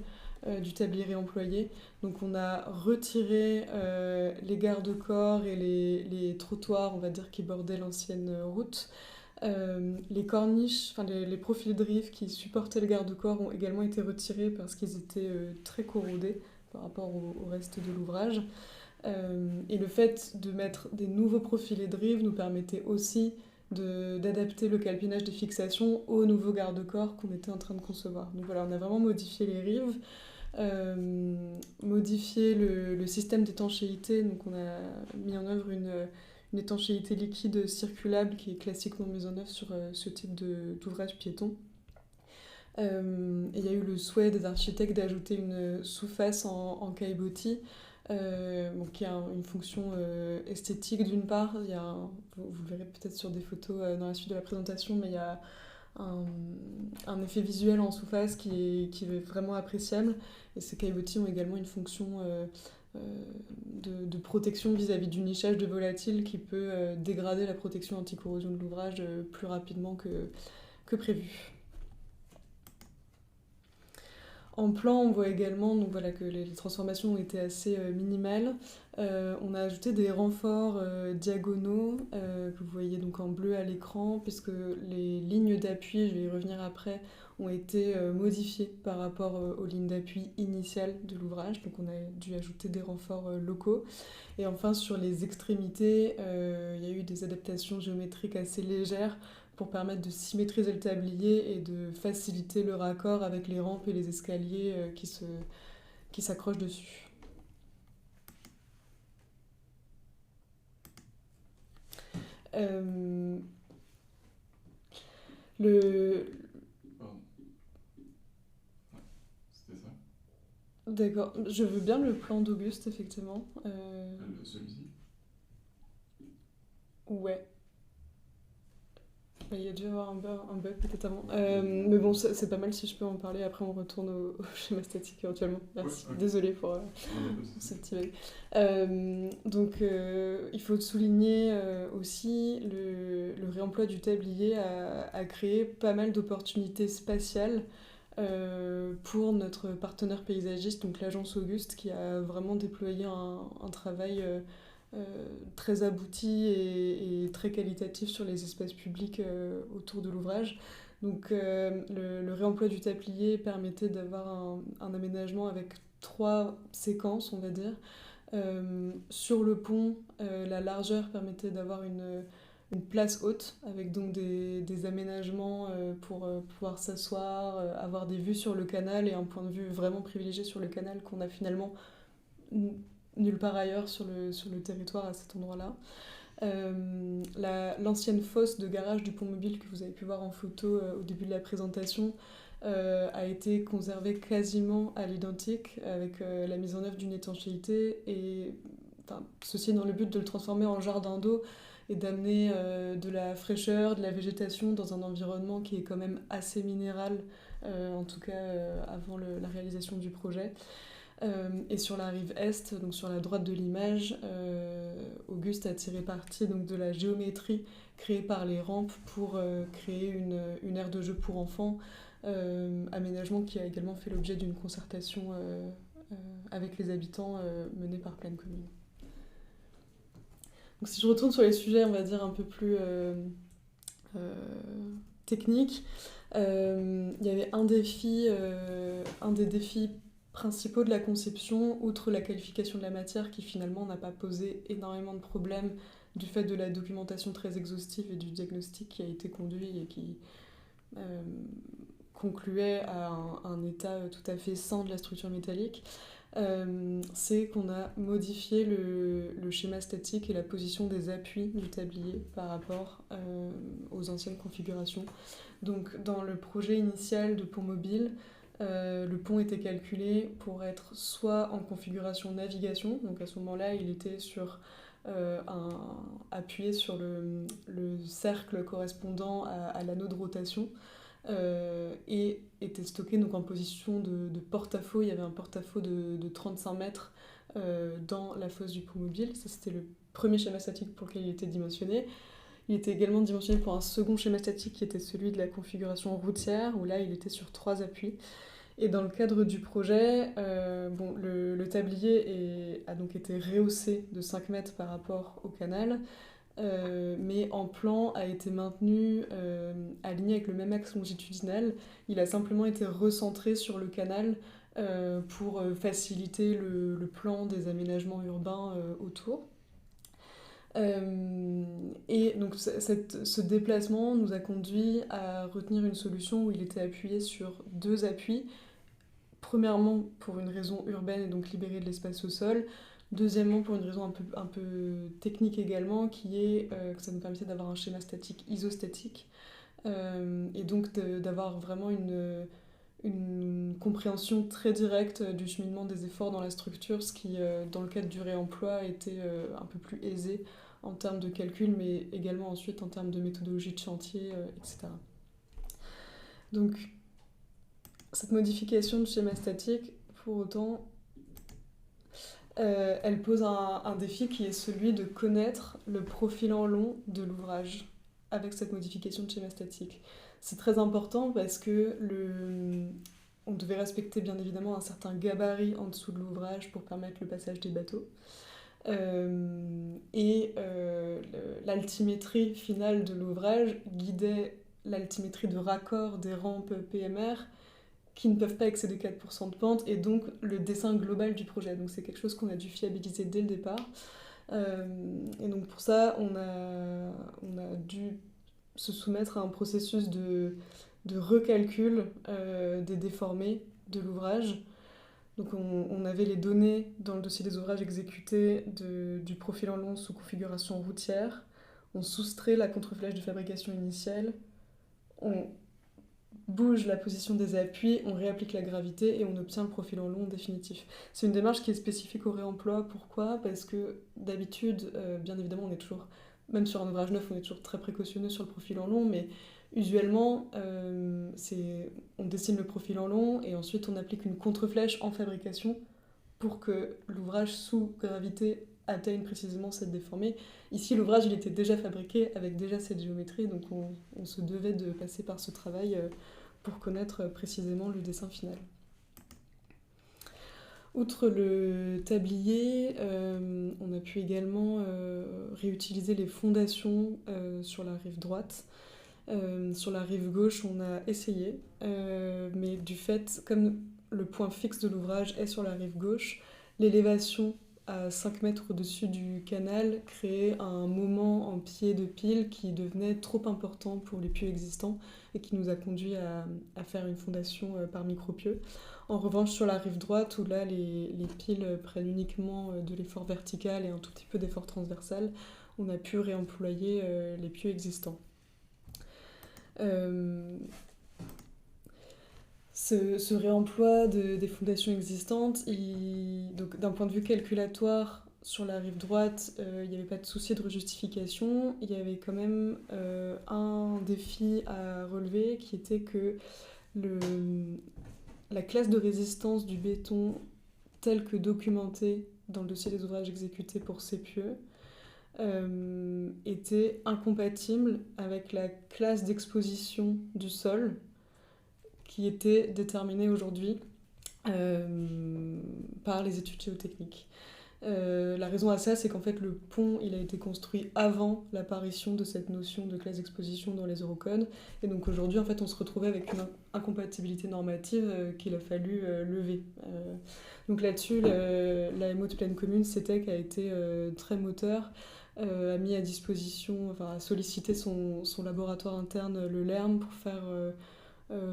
du tablier réemployé. Donc on a retiré les garde-corps et les trottoirs, on va dire, qui bordaient l'ancienne route. Les corniches, enfin les profils de rive qui supportaient le garde-corps ont également été retirés parce qu'ils étaient très corrodés par rapport au reste de l'ouvrage. Et le fait de mettre des nouveaux profilés de rive nous permettait aussi d'adapter le calpinage des fixations aux nouveaux garde-corps qu'on était en train de concevoir. Donc voilà, on a vraiment modifié les rives, modifié le système d'étanchéité. Donc on a mis en œuvre une étanchéité liquide circulable qui est classiquement mise en œuvre sur ce type d'ouvrage piéton. Et il y a eu le souhait des architectes d'ajouter une sous-face en caillebotis, qui a une fonction esthétique d'une part. Vous le verrez peut-être sur des photos dans la suite de la présentation, mais il y a un effet visuel en sous-face qui est vraiment appréciable. Et ces caillebotis ont également une fonction de protection vis-à-vis du nichage de volatiles qui peut dégrader la protection anti-corrosion de l'ouvrage plus rapidement que prévu. En plan, on voit également donc voilà, que les transformations ont été assez minimales. On a ajouté des renforts diagonaux que vous voyez donc en bleu à l'écran, puisque les lignes d'appui, je vais y revenir après, ont été modifiées par rapport aux lignes d'appui initiales de l'ouvrage. Donc on a dû ajouter des renforts locaux. Et enfin, sur les extrémités, il y a eu des adaptations géométriques assez légères pour permettre de symétriser le tablier et de faciliter le raccord avec les rampes et les escaliers qui s'accrochent dessus. C'était ça. D'accord, je veux bien le plan d'Auguste, effectivement. Celui-ci. Ouais. Il y a dû y avoir un bug peut-être avant. Mais bon, c'est pas mal si je peux en parler. Après, on retourne au schéma statique éventuellement. Merci. Ouais, okay. Désolée pour ce petit bug. Donc, il faut souligner aussi le réemploi du tablier a créé pas mal d'opportunités spatiales pour notre partenaire paysagiste, donc l'agence Auguste, qui a vraiment déployé un travail très abouti et très qualitatif sur les espaces publics autour de l'ouvrage. Donc le réemploi du tablier permettait d'avoir un aménagement avec 3 séquences, on va dire. Sur le pont, la largeur permettait d'avoir une place haute, avec donc des aménagements pour pouvoir s'asseoir, avoir des vues sur le canal et un point de vue vraiment privilégié sur le canal qu'on a finalement nulle part ailleurs sur le territoire à cet endroit-là. L'ancienne fosse de garage du pont mobile que vous avez pu voir en photo au début de la présentation a été conservée quasiment à l'identique avec la mise en œuvre d'une étanchéité et ceci dans le but de le transformer en jardin d'eau et d'amener de la fraîcheur, de la végétation dans un environnement qui est quand même assez minéral, en tout cas avant la réalisation du projet. Et sur la rive est, donc sur la droite de l'image, Auguste a tiré parti donc, de la géométrie créée par les rampes pour créer une aire de jeu pour enfants, aménagement qui a également fait l'objet d'une concertation avec les habitants menée par Plaine Commune. Donc si je retourne sur les sujets, on va dire un peu plus techniques, il y avait un des défis principaux de la conception, outre la qualification de la matière qui finalement n'a pas posé énormément de problèmes du fait de la documentation très exhaustive et du diagnostic qui a été conduit et qui concluait à un état tout à fait sain de la structure métallique, c'est qu'on a modifié le schéma statique et la position des appuis du tablier par rapport aux anciennes configurations. Donc dans le projet initial de pont mobile, le pont était calculé pour être soit en configuration navigation, donc à ce moment-là il était appuyé sur le cercle correspondant à l'anneau de rotation, et était stocké donc en position de porte-à-faux. Il y avait un porte-à-faux de 35 mètres dans la fosse du pont mobile. Ça, c'était le premier schéma statique pour lequel il était dimensionné. Il était également dimensionné pour un second schéma statique qui était celui de la configuration routière, où là, il était sur 3 appuis. Et dans le cadre du projet, le tablier a donc été rehaussé de 5 mètres par rapport au canal, mais en plan a été maintenu aligné avec le même axe longitudinal. Il a simplement été recentré sur le canal pour faciliter le plan des aménagements urbains autour. Et donc ce déplacement nous a conduit à retenir une solution où il était appuyé sur 2 appuis. Premièrement, pour une raison urbaine et donc libérer de l'espace au sol. Deuxièmement, pour une raison un peu technique également, qui est que ça nous permettait d'avoir un schéma statique isostatique, et donc d'avoir vraiment une compréhension très directe du cheminement des efforts dans la structure, ce qui, dans le cadre du réemploi, était un peu plus aisé en termes de calcul, mais également ensuite en termes de méthodologie de chantier, etc. Donc, cette modification du schéma statique, pour autant, elle pose un défi qui est celui de connaître le profil en long de l'ouvrage avec cette modification de schéma statique. C'est très important parce que on devait respecter bien évidemment un certain gabarit en dessous de l'ouvrage pour permettre le passage des bateaux. L'altimétrie finale de l'ouvrage guidait l'altimétrie de raccord des rampes PMR qui ne peuvent pas excéder 4% de pente, et donc le dessin global du projet. Donc c'est quelque chose qu'on a dû fiabiliser dès le départ. Et donc pour ça, on a dû se soumettre à un processus de recalcul des déformés de l'ouvrage. Donc on avait les données dans le dossier des ouvrages exécutés du profil en long sous configuration routière. On soustrait la contreflèche de fabrication initiale. On bouge la position des appuis, on réapplique la gravité et on obtient le profil en long définitif. C'est une démarche qui est spécifique au réemploi. Pourquoi ? Parce que d'habitude, bien évidemment, on est toujours, même sur un ouvrage neuf, on est toujours très précautionneux sur le profil en long, mais usuellement, on dessine le profil en long et ensuite on applique une contreflèche en fabrication pour que l'ouvrage sous gravité atteigne précisément cette déformée. Ici, l'ouvrage il était déjà fabriqué avec déjà cette géométrie, donc on se devait de passer par ce travail pour connaître précisément le dessin final. Outre le tablier, on a pu également réutiliser les fondations sur la rive droite. Sur la rive gauche, on a essayé, mais du fait, comme le point fixe de l'ouvrage est sur la rive gauche, l'élévation à 5 mètres au-dessus du canal créait un moment en pied de pile qui devenait trop important pour les pieux existants et qui nous a conduit à faire une fondation par micropieux. En revanche, sur la rive droite, où là les piles prennent uniquement de l'effort vertical et un tout petit peu d'effort transversal, on a pu réemployer les pieux existants. Ce réemploi des fondations existantes, donc d'un point de vue calculatoire, sur la rive droite, il n'y avait pas de souci de rejustification. Il y avait quand même un défi à relever qui était que la classe de résistance du béton tel que documenté dans le dossier des ouvrages exécutés pour CPE était incompatible avec la classe d'exposition du sol qui était déterminée aujourd'hui par les études géotechniques. La raison à ça, c'est qu'en fait, le pont, il a été construit avant l'apparition de cette notion de classe d'exposition dans les Eurocodes. Et donc aujourd'hui, en fait, on se retrouvait avec une incompatibilité normative qu'il a fallu lever. Donc là-dessus, l'AMO de Pleine Commune, CETEC, a été très moteur, a mis à disposition, enfin, a sollicité son laboratoire interne, le LERM, pour faire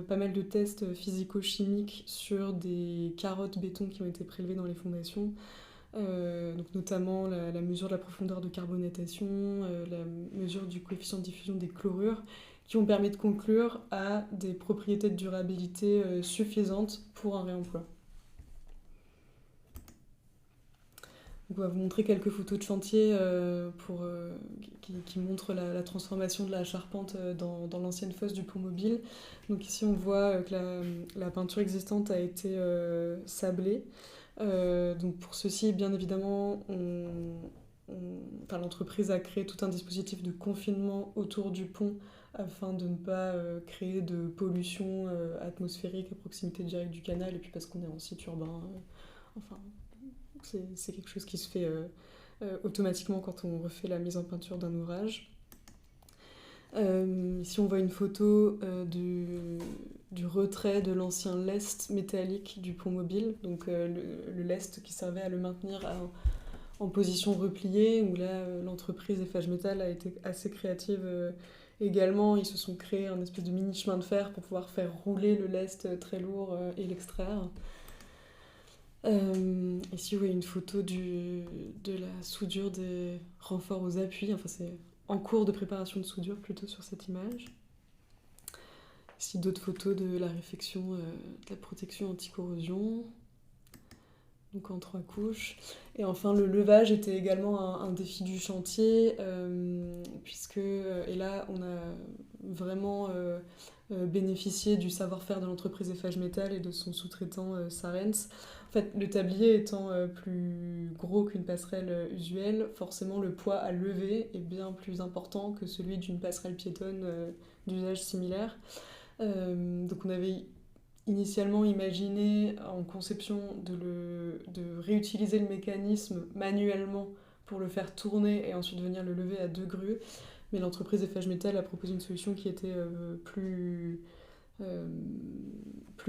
pas mal de tests physico-chimiques sur des carottes béton qui ont été prélevées dans les fondations. Donc notamment la mesure de la profondeur de carbonatation, la mesure du coefficient de diffusion des chlorures, qui ont permis de conclure à des propriétés de durabilité suffisantes pour un réemploi. Donc on va vous montrer quelques photos de chantier qui montrent la transformation de la charpente dans l'ancienne fosse du pont mobile. Donc ici on voit que la peinture existante a été sablée. Donc pour ceci, bien évidemment, l'entreprise a créé tout un dispositif de confinement autour du pont afin de ne pas créer de pollution atmosphérique à proximité directe du canal, et puis parce qu'on est en site urbain. C'est quelque chose qui se fait automatiquement quand on refait la mise en peinture d'un ouvrage. Ici on voit une photo du retrait de l'ancien lest métallique du pont mobile, donc le lest qui servait à le maintenir en position repliée, où là l'entreprise Eiffage Métal a été assez créative également. Ils se sont créés un espèce de mini chemin de fer pour pouvoir faire rouler le lest très lourd et l'extraire. Ici vous voyez une photo de la soudure des renforts aux appuis, enfin c'est en cours de préparation de soudure plutôt sur cette image. Ici d'autres photos de la réfection de la protection anti-corrosion, donc en 3 couches. Et enfin le levage était également un défi du chantier, puisque, et là on a vraiment bénéficié du savoir-faire de l'entreprise Eiffage Métal et de son sous-traitant Sarens. En fait, le tablier étant plus gros qu'une passerelle usuelle, forcément le poids à lever est bien plus important que celui d'une passerelle piétonne d'usage similaire. Donc on avait initialement imaginé en conception de réutiliser le mécanisme manuellement pour le faire tourner et ensuite venir le lever à 2 grues, mais l'entreprise Eiffage Métal a proposé une solution qui était plus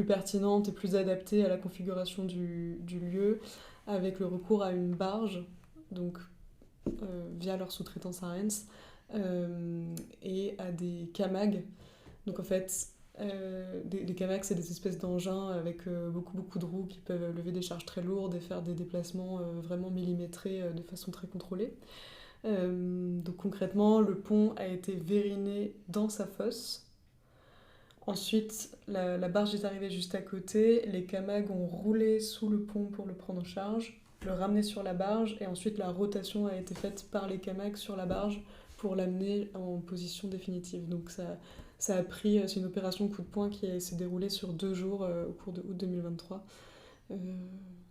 pertinente et plus adaptée à la configuration du lieu, avec le recours à une barge, donc via leur sous-traitant Sarens, et à des camags. Donc en fait, des camags, c'est des espèces d'engins avec beaucoup de roues qui peuvent lever des charges très lourdes et faire des déplacements vraiment millimétrés de façon très contrôlée. Donc concrètement, le pont a été vériné dans sa fosse. Ensuite, la barge est arrivée juste à côté, les camags ont roulé sous le pont pour le prendre en charge, le ramener sur la barge, et ensuite la rotation a été faite par les camags sur la barge pour l'amener en position définitive. Donc ça a pris, c'est une opération coup de poing qui s'est déroulée sur 2 jours au cours de août 2023,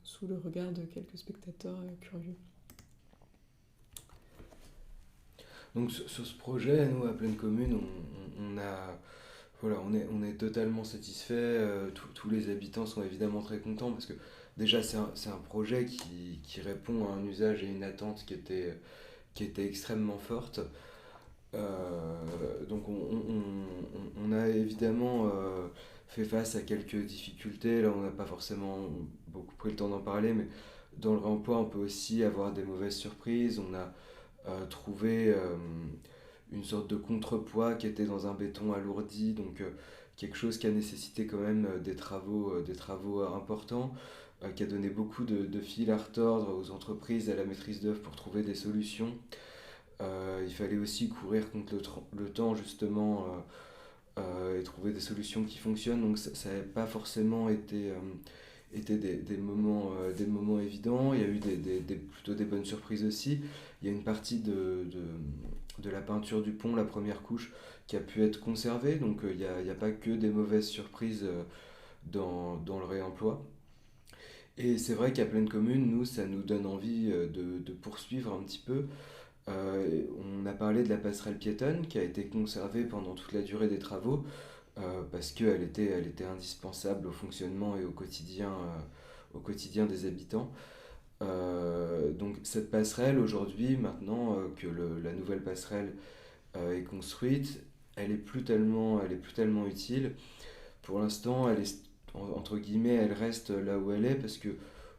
sous le regard de quelques spectateurs curieux. Donc sur ce projet, nous à Pleine Commune, on est totalement satisfait. Tous les habitants sont évidemment très contents parce que déjà c'est un projet qui répond à un usage et une attente qui était extrêmement forte. Donc on a évidemment fait face à quelques difficultés. Là, on n'a pas forcément beaucoup pris le temps d'en parler, mais dans le réemploi, on peut aussi avoir des mauvaises surprises. On a trouvé une sorte de contrepoids qui était dans un béton alourdi, donc quelque chose qui a nécessité quand même des travaux importants, qui a donné beaucoup de fil à retordre aux entreprises, à la maîtrise d'œuvre pour trouver des solutions. Il fallait aussi courir contre le temps justement et trouver des solutions qui fonctionnent, donc ça n'avait pas forcément été des moments évidents. Il y a eu plutôt des bonnes surprises aussi. Il y a une partie de la peinture du pont, la première couche, qui a pu être conservée, donc il n'y a pas que des mauvaises surprises dans le réemploi. Et c'est vrai qu'à Pleine Commune, nous, ça nous donne envie de poursuivre un petit peu. On a parlé de la passerelle piétonne qui a été conservée pendant toute la durée des travaux parce elle était indispensable au fonctionnement et au quotidien des habitants. Donc cette passerelle, aujourd'hui, maintenant que la nouvelle passerelle est construite, elle est plus tellement utile. Pour l'instant, entre guillemets, elle reste là où elle est parce que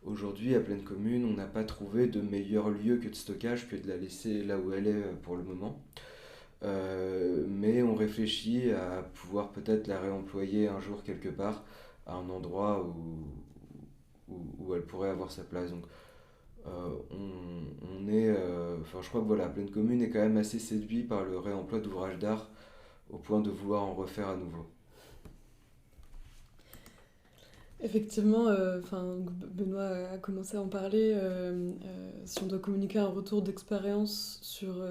aujourd'hui, à Pleine Commune, on n'a pas trouvé de meilleur lieu que de stockage que de la laisser là où elle est pour le moment. Mais on réfléchit à pouvoir peut-être la réemployer un jour quelque part à un endroit où elle pourrait avoir sa place. Donc, enfin, je crois que voilà, Pleine Commune est quand même assez séduit par le réemploi d'ouvrages d'art au point de vouloir en refaire à nouveau. Effectivement, Benoît a commencé à en parler. Si on doit communiquer un retour d'expérience sur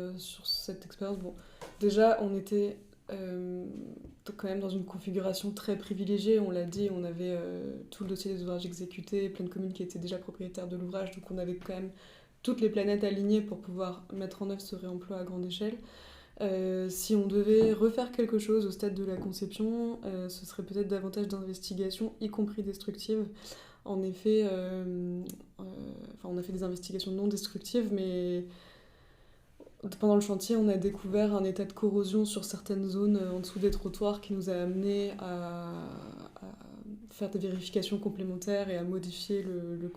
cette expérience, bon, déjà, on était quand même dans une configuration très privilégiée. On l'a dit, on avait tout le dossier des ouvrages exécutés, Pleine Commune qui était déjà propriétaire de l'ouvrage, donc on avait quand même toutes les planètes alignées pour pouvoir mettre en œuvre ce réemploi à grande échelle. Si on devait refaire quelque chose au stade de la conception, ce serait peut-être davantage d'investigation, y compris destructive. En effet, on a fait des investigations non destructives, mais pendant le chantier, on a découvert un état de corrosion sur certaines zones en dessous des trottoirs qui nous a amené à faire des vérifications complémentaires et à modifier le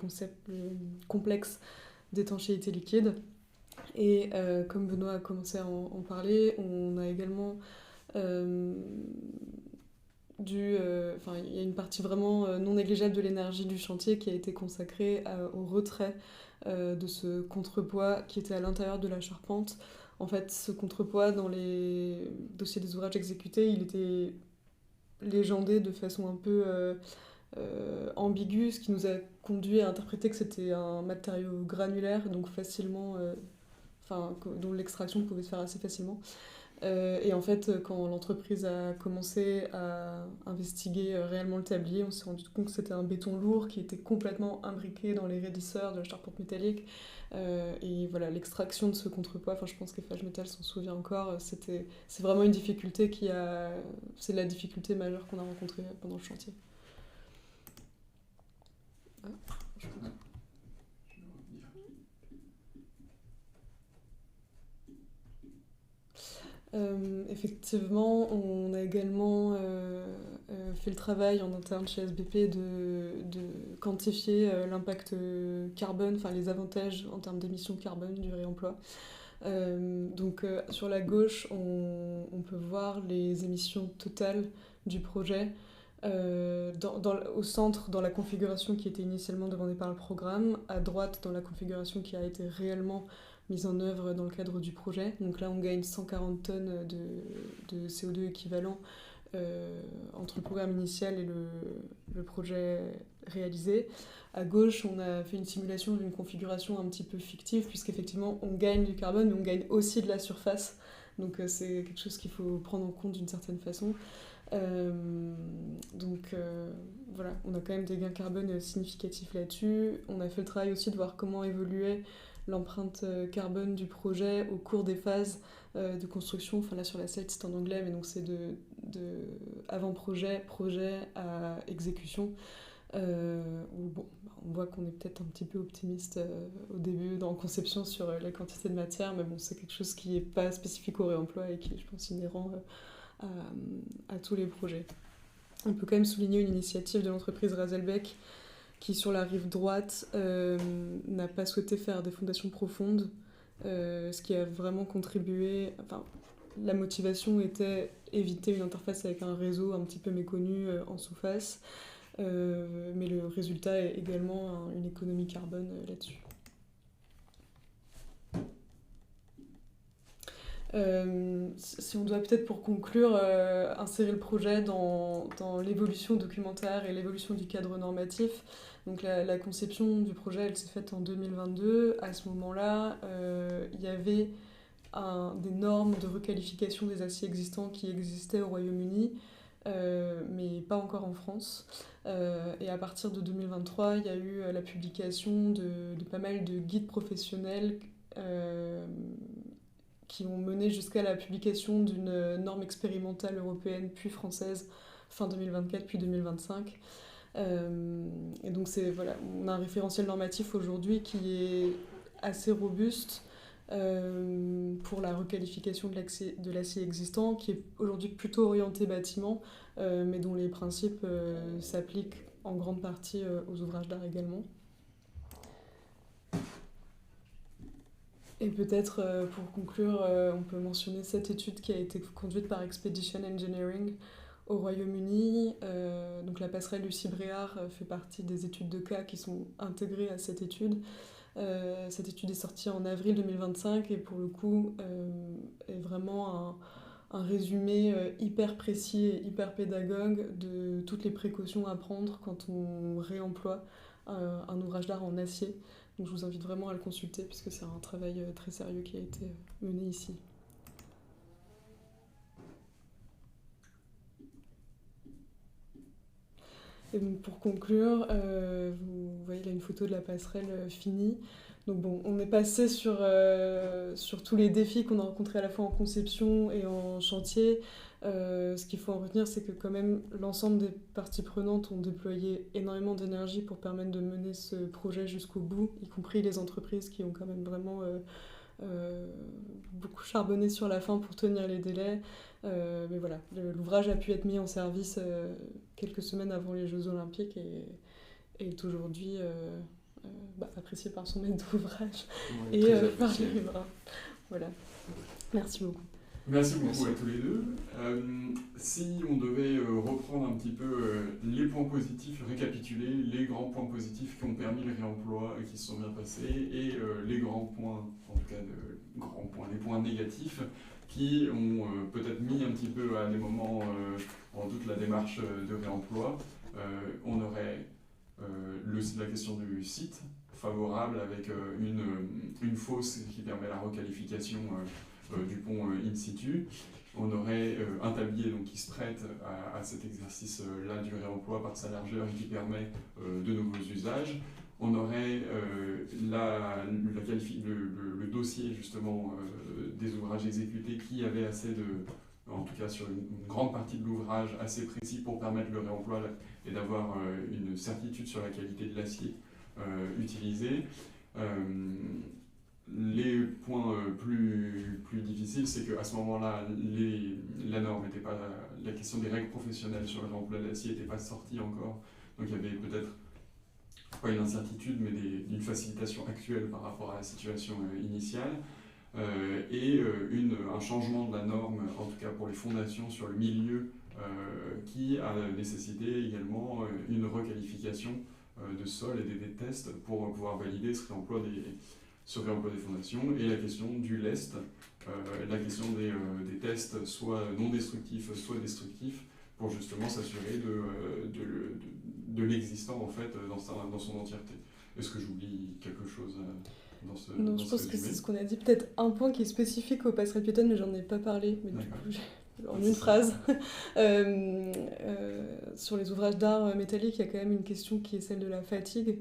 complexe d'étanchéité liquide. Et comme Benoît a commencé à en parler, on a également il y a une partie vraiment non négligeable de l'énergie du chantier qui a été consacrée au retrait de ce contrepoids qui était à l'intérieur de la charpente. En fait, ce contrepoids, dans les dossiers des ouvrages exécutés, il était légendé de façon un peu ambiguë, ce qui nous a conduit à interpréter que c'était un matériau granulaire, donc dont l'extraction pouvait se faire assez facilement. Et en fait, quand l'entreprise a commencé à investiguer réellement le tablier, on s'est rendu compte que c'était un béton lourd qui était complètement imbriqué dans les raidisseurs de la charpente métallique. Et voilà, l'extraction de ce contrepoids, je pense qu'Eiffage Métal s'en souvient encore, c'est vraiment une difficulté c'est la difficulté majeure qu'on a rencontrée pendant le chantier. Ah, je pense. Effectivement, on a également fait le travail en interne chez SBP de quantifier l'impact carbone, enfin les avantages en termes d'émissions carbone du réemploi. Sur la gauche, on peut voir les émissions totales du projet. Au centre, dans la configuration qui était initialement demandée par le programme, à droite, dans la configuration qui a été réellement mise en œuvre dans le cadre du projet. Donc là, on gagne 140 tonnes de CO2 équivalent entre le programme initial et le projet réalisé. À gauche, on a fait une simulation d'une configuration un petit peu fictive, puisqu'effectivement, on gagne du carbone, mais on gagne aussi de la surface. Donc c'est quelque chose qu'il faut prendre en compte d'une certaine façon. Voilà, on a quand même des gains carbone significatifs là-dessus. On a fait le travail aussi de voir comment évoluait l'empreinte carbone du projet au cours des phases de construction. Enfin là sur la slide c'est en anglais, mais donc c'est de avant-projet, projet à exécution. On voit qu'on est peut-être un petit peu optimiste au début dans la conception sur la quantité de matière, mais bon, c'est quelque chose qui n'est pas spécifique au réemploi et qui est, je pense, inhérent à tous les projets. On peut quand même souligner une initiative de l'entreprise Razelbeck qui, sur la rive droite, n'a pas souhaité faire des fondations profondes, ce qui a vraiment contribué... la motivation était éviter une interface avec un réseau un petit peu méconnu en sous-face, mais le résultat est également une économie carbone là-dessus. Si on doit peut-être pour conclure insérer le projet dans l'évolution documentaire et l'évolution du cadre normatif, donc la conception du projet elle s'est faite en 2022. À ce moment-là, il y avait des normes de requalification des aciers existants qui existaient au Royaume-Uni, mais pas encore en France. Et à partir de 2023, il y a eu la publication de pas mal de guides professionnels qui ont mené jusqu'à la publication d'une norme expérimentale européenne puis française fin 2024 puis 2025. Et donc voilà, on a un référentiel normatif aujourd'hui qui est assez robuste pour la requalification de l'acier existant, qui est aujourd'hui plutôt orienté bâtiment, mais dont les principes s'appliquent en grande partie aux ouvrages d'art également. Et peut-être pour conclure, on peut mentionner cette étude qui a été conduite par Expedition Engineering au Royaume-Uni. Donc la passerelle Lucie Bréard fait partie des études de cas qui sont intégrées à cette étude. Cette étude est sortie en avril 2025 et pour le coup est vraiment un résumé hyper précis et hyper pédagogue de toutes les précautions à prendre quand on réemploie un ouvrage d'art en acier. Donc je vous invite vraiment à le consulter puisque c'est un travail très sérieux qui a été mené ici. Et donc pour conclure, vous voyez là une photo de la passerelle finie. Donc bon, on est passé sur tous les défis qu'on a rencontrés à la fois en conception et en chantier. Ce qu'il faut en retenir, c'est que quand même l'ensemble des parties prenantes ont déployé énormément d'énergie pour permettre de mener ce projet jusqu'au bout, y compris les entreprises qui ont quand même vraiment beaucoup charbonné sur la fin pour tenir les délais. Mais voilà, l'ouvrage a pu être mis en service quelques semaines avant les Jeux Olympiques et est aujourd'hui apprécié par son maître d'ouvrage et par les riverains. Voilà, merci beaucoup. Merci beaucoup à tous les deux. Si on devait reprendre un petit peu les points positifs, récapituler les grands points positifs qui ont permis le réemploi et qui se sont bien passés, et les grands points, en tout cas les points négatifs qui ont peut-être mis un petit peu à des moments en doute la démarche de réemploi, on aurait la question du site favorable avec une fosse qui permet la requalification du pont in situ. On aurait un tablier donc, qui se prête à cet exercice-là du réemploi par sa largeur et qui permet de nouveaux usages. On aurait le dossier justement des ouvrages exécutés qui avait assez en tout cas sur une grande partie de l'ouvrage, assez précis pour permettre le réemploi et d'avoir une certitude sur la qualité de l'acier utilisé. Les points plus difficiles, c'est qu'à ce moment-là, la norme n'était pas, la question des règles professionnelles sur le réemploi de l'acier n'était pas sortie encore. Donc il y avait peut-être pas une incertitude, mais une facilitation actuelle par rapport à la situation initiale. Et un changement de la norme, en tout cas pour les fondations sur le milieu, qui a nécessité également une requalification de sol et des tests pour pouvoir valider ce réemploi des fondations, et la question du lest, la question des tests soit non destructifs, soit destructifs, pour justement s'assurer de l'existant en fait dans son entièreté. Est-ce que j'oublie quelque chose Non, je pense que c'est ce qu'on a dit. Peut-être un point qui est spécifique aux passerelles piétonnes, mais j'en ai pas parlé, mais du coup, en une phrase. Sur les ouvrages d'art métallique, il y a quand même une question qui est celle de la fatigue,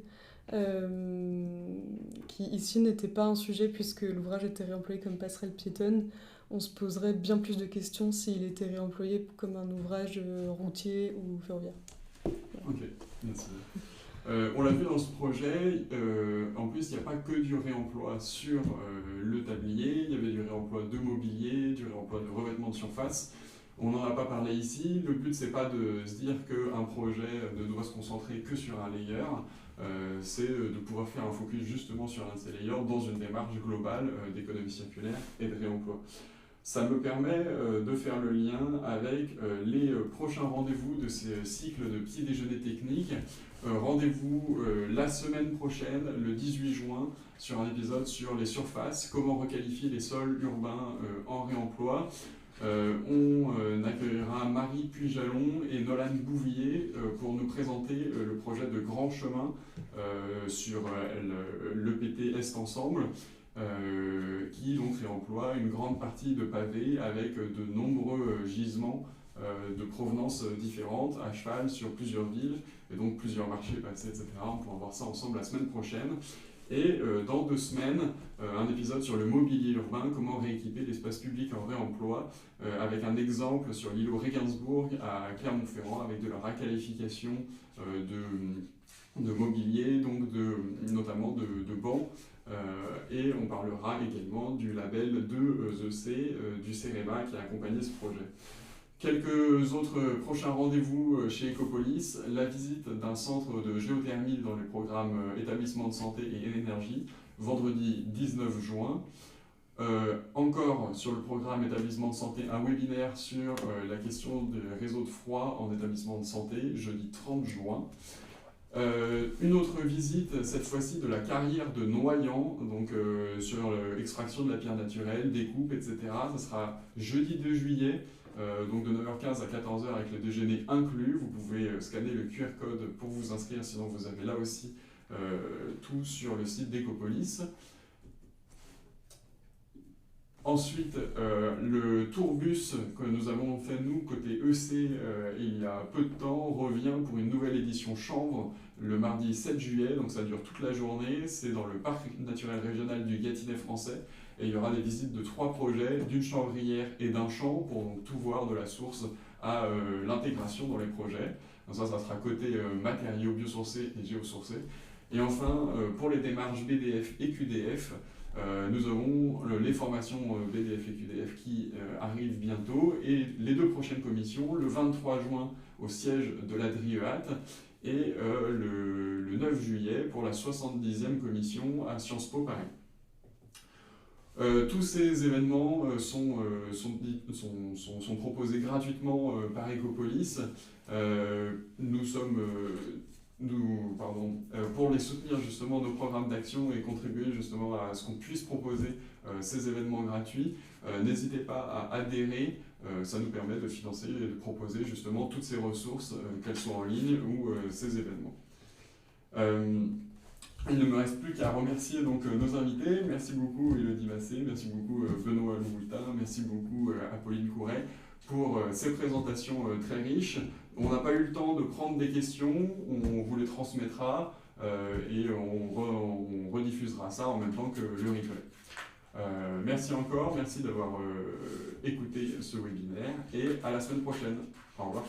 qui ici n'était pas un sujet puisque l'ouvrage était réemployé comme passerelle piétonne. On se poserait bien plus de questions s'il était réemployé comme un ouvrage routier ou ferroviaire. Ok, merci. On l'a vu dans ce projet, en plus il n'y a pas que du réemploi sur le tablier, il y avait du réemploi de mobilier, du réemploi de revêtements de surface. On n'en a pas parlé ici, le but c'est pas de se dire qu'un projet ne doit se concentrer que sur un layer, c'est de pouvoir faire un focus justement sur un de ces layers dans une démarche globale d'économie circulaire et de réemploi. Ça me permet de faire le lien avec les prochains rendez-vous de ces cycles de petit déjeuner technique. Rendez-vous la semaine prochaine, le 18 juin, sur un épisode sur les surfaces, comment requalifier les sols urbains en réemploi. On accueillera Marie Puy-Jalon et Nolan Bouvier pour nous présenter le projet de Grand Chemin sur l'EPT Est Ensemble, qui donc réemploie une grande partie de pavés avec de nombreux gisements de provenance différentes, à cheval sur plusieurs villes, et donc plusieurs marchés passés, etc. On pourra voir ça ensemble la semaine prochaine. Et dans 2 semaines, un épisode sur le mobilier urbain, comment rééquiper l'espace public en réemploi, avec un exemple sur l'îlot Regensburg à Clermont-Ferrand, avec de la requalification de mobilier, donc notamment de bancs. Et on parlera également du label 2EC du CEREMA qui a accompagné ce projet. Quelques autres prochains rendez-vous chez Ecopolis, la visite d'un centre de géothermie dans le programme établissement de santé et énergie, vendredi 19 juin. Encore sur le programme établissement de santé, un webinaire sur la question des réseaux de froid en établissement de santé, jeudi 30 juin. Une autre visite, cette fois-ci de la carrière de Noyant, donc sur l'extraction de la pierre naturelle, découpe, etc. Ce sera jeudi 2 juillet. Donc de 9h15 à 14h avec le déjeuner inclus. Vous pouvez scanner le QR code pour vous inscrire, sinon vous avez là aussi tout sur le site d'Ecopolis. Ensuite, le tourbus que nous avons fait nous, côté EC, il y a peu de temps, revient pour une nouvelle édition chambre le mardi 7 juillet, donc ça dure toute la journée. C'est dans le parc naturel régional du Gâtinais français. Et il y aura des visites de 3 projets, d'une chambrière et d'un champ, pour donc tout voir de la source à l'intégration dans les projets. Donc ça sera côté matériaux biosourcés et géosourcés. Et enfin, pour les démarches BDF et QDF, nous aurons les formations BDF et QDF qui arrivent bientôt. Et les 2 prochaines commissions, le 23 juin au siège de la DRIEAT et le 9 juillet pour la 70e commission à Sciences Po Paris. Tous ces événements sont proposés gratuitement par Ecopolis. Pour les soutenir justement nos programmes d'action et contribuer justement à ce qu'on puisse proposer ces événements gratuits, n'hésitez pas à adhérer. Ça nous permet de financer et de proposer justement toutes ces ressources, qu'elles soient en ligne ou ces événements. Il ne me reste plus qu'à remercier donc nos invités. Merci beaucoup Élodie Massé, merci beaucoup Benoît Louboutin, merci beaucoup Apolline Couret pour ces présentations très riches. On n'a pas eu le temps de prendre des questions, on vous les transmettra et on rediffusera ça en même temps que le replay. Merci encore, merci d'avoir écouté ce webinaire et à la semaine prochaine. Au revoir.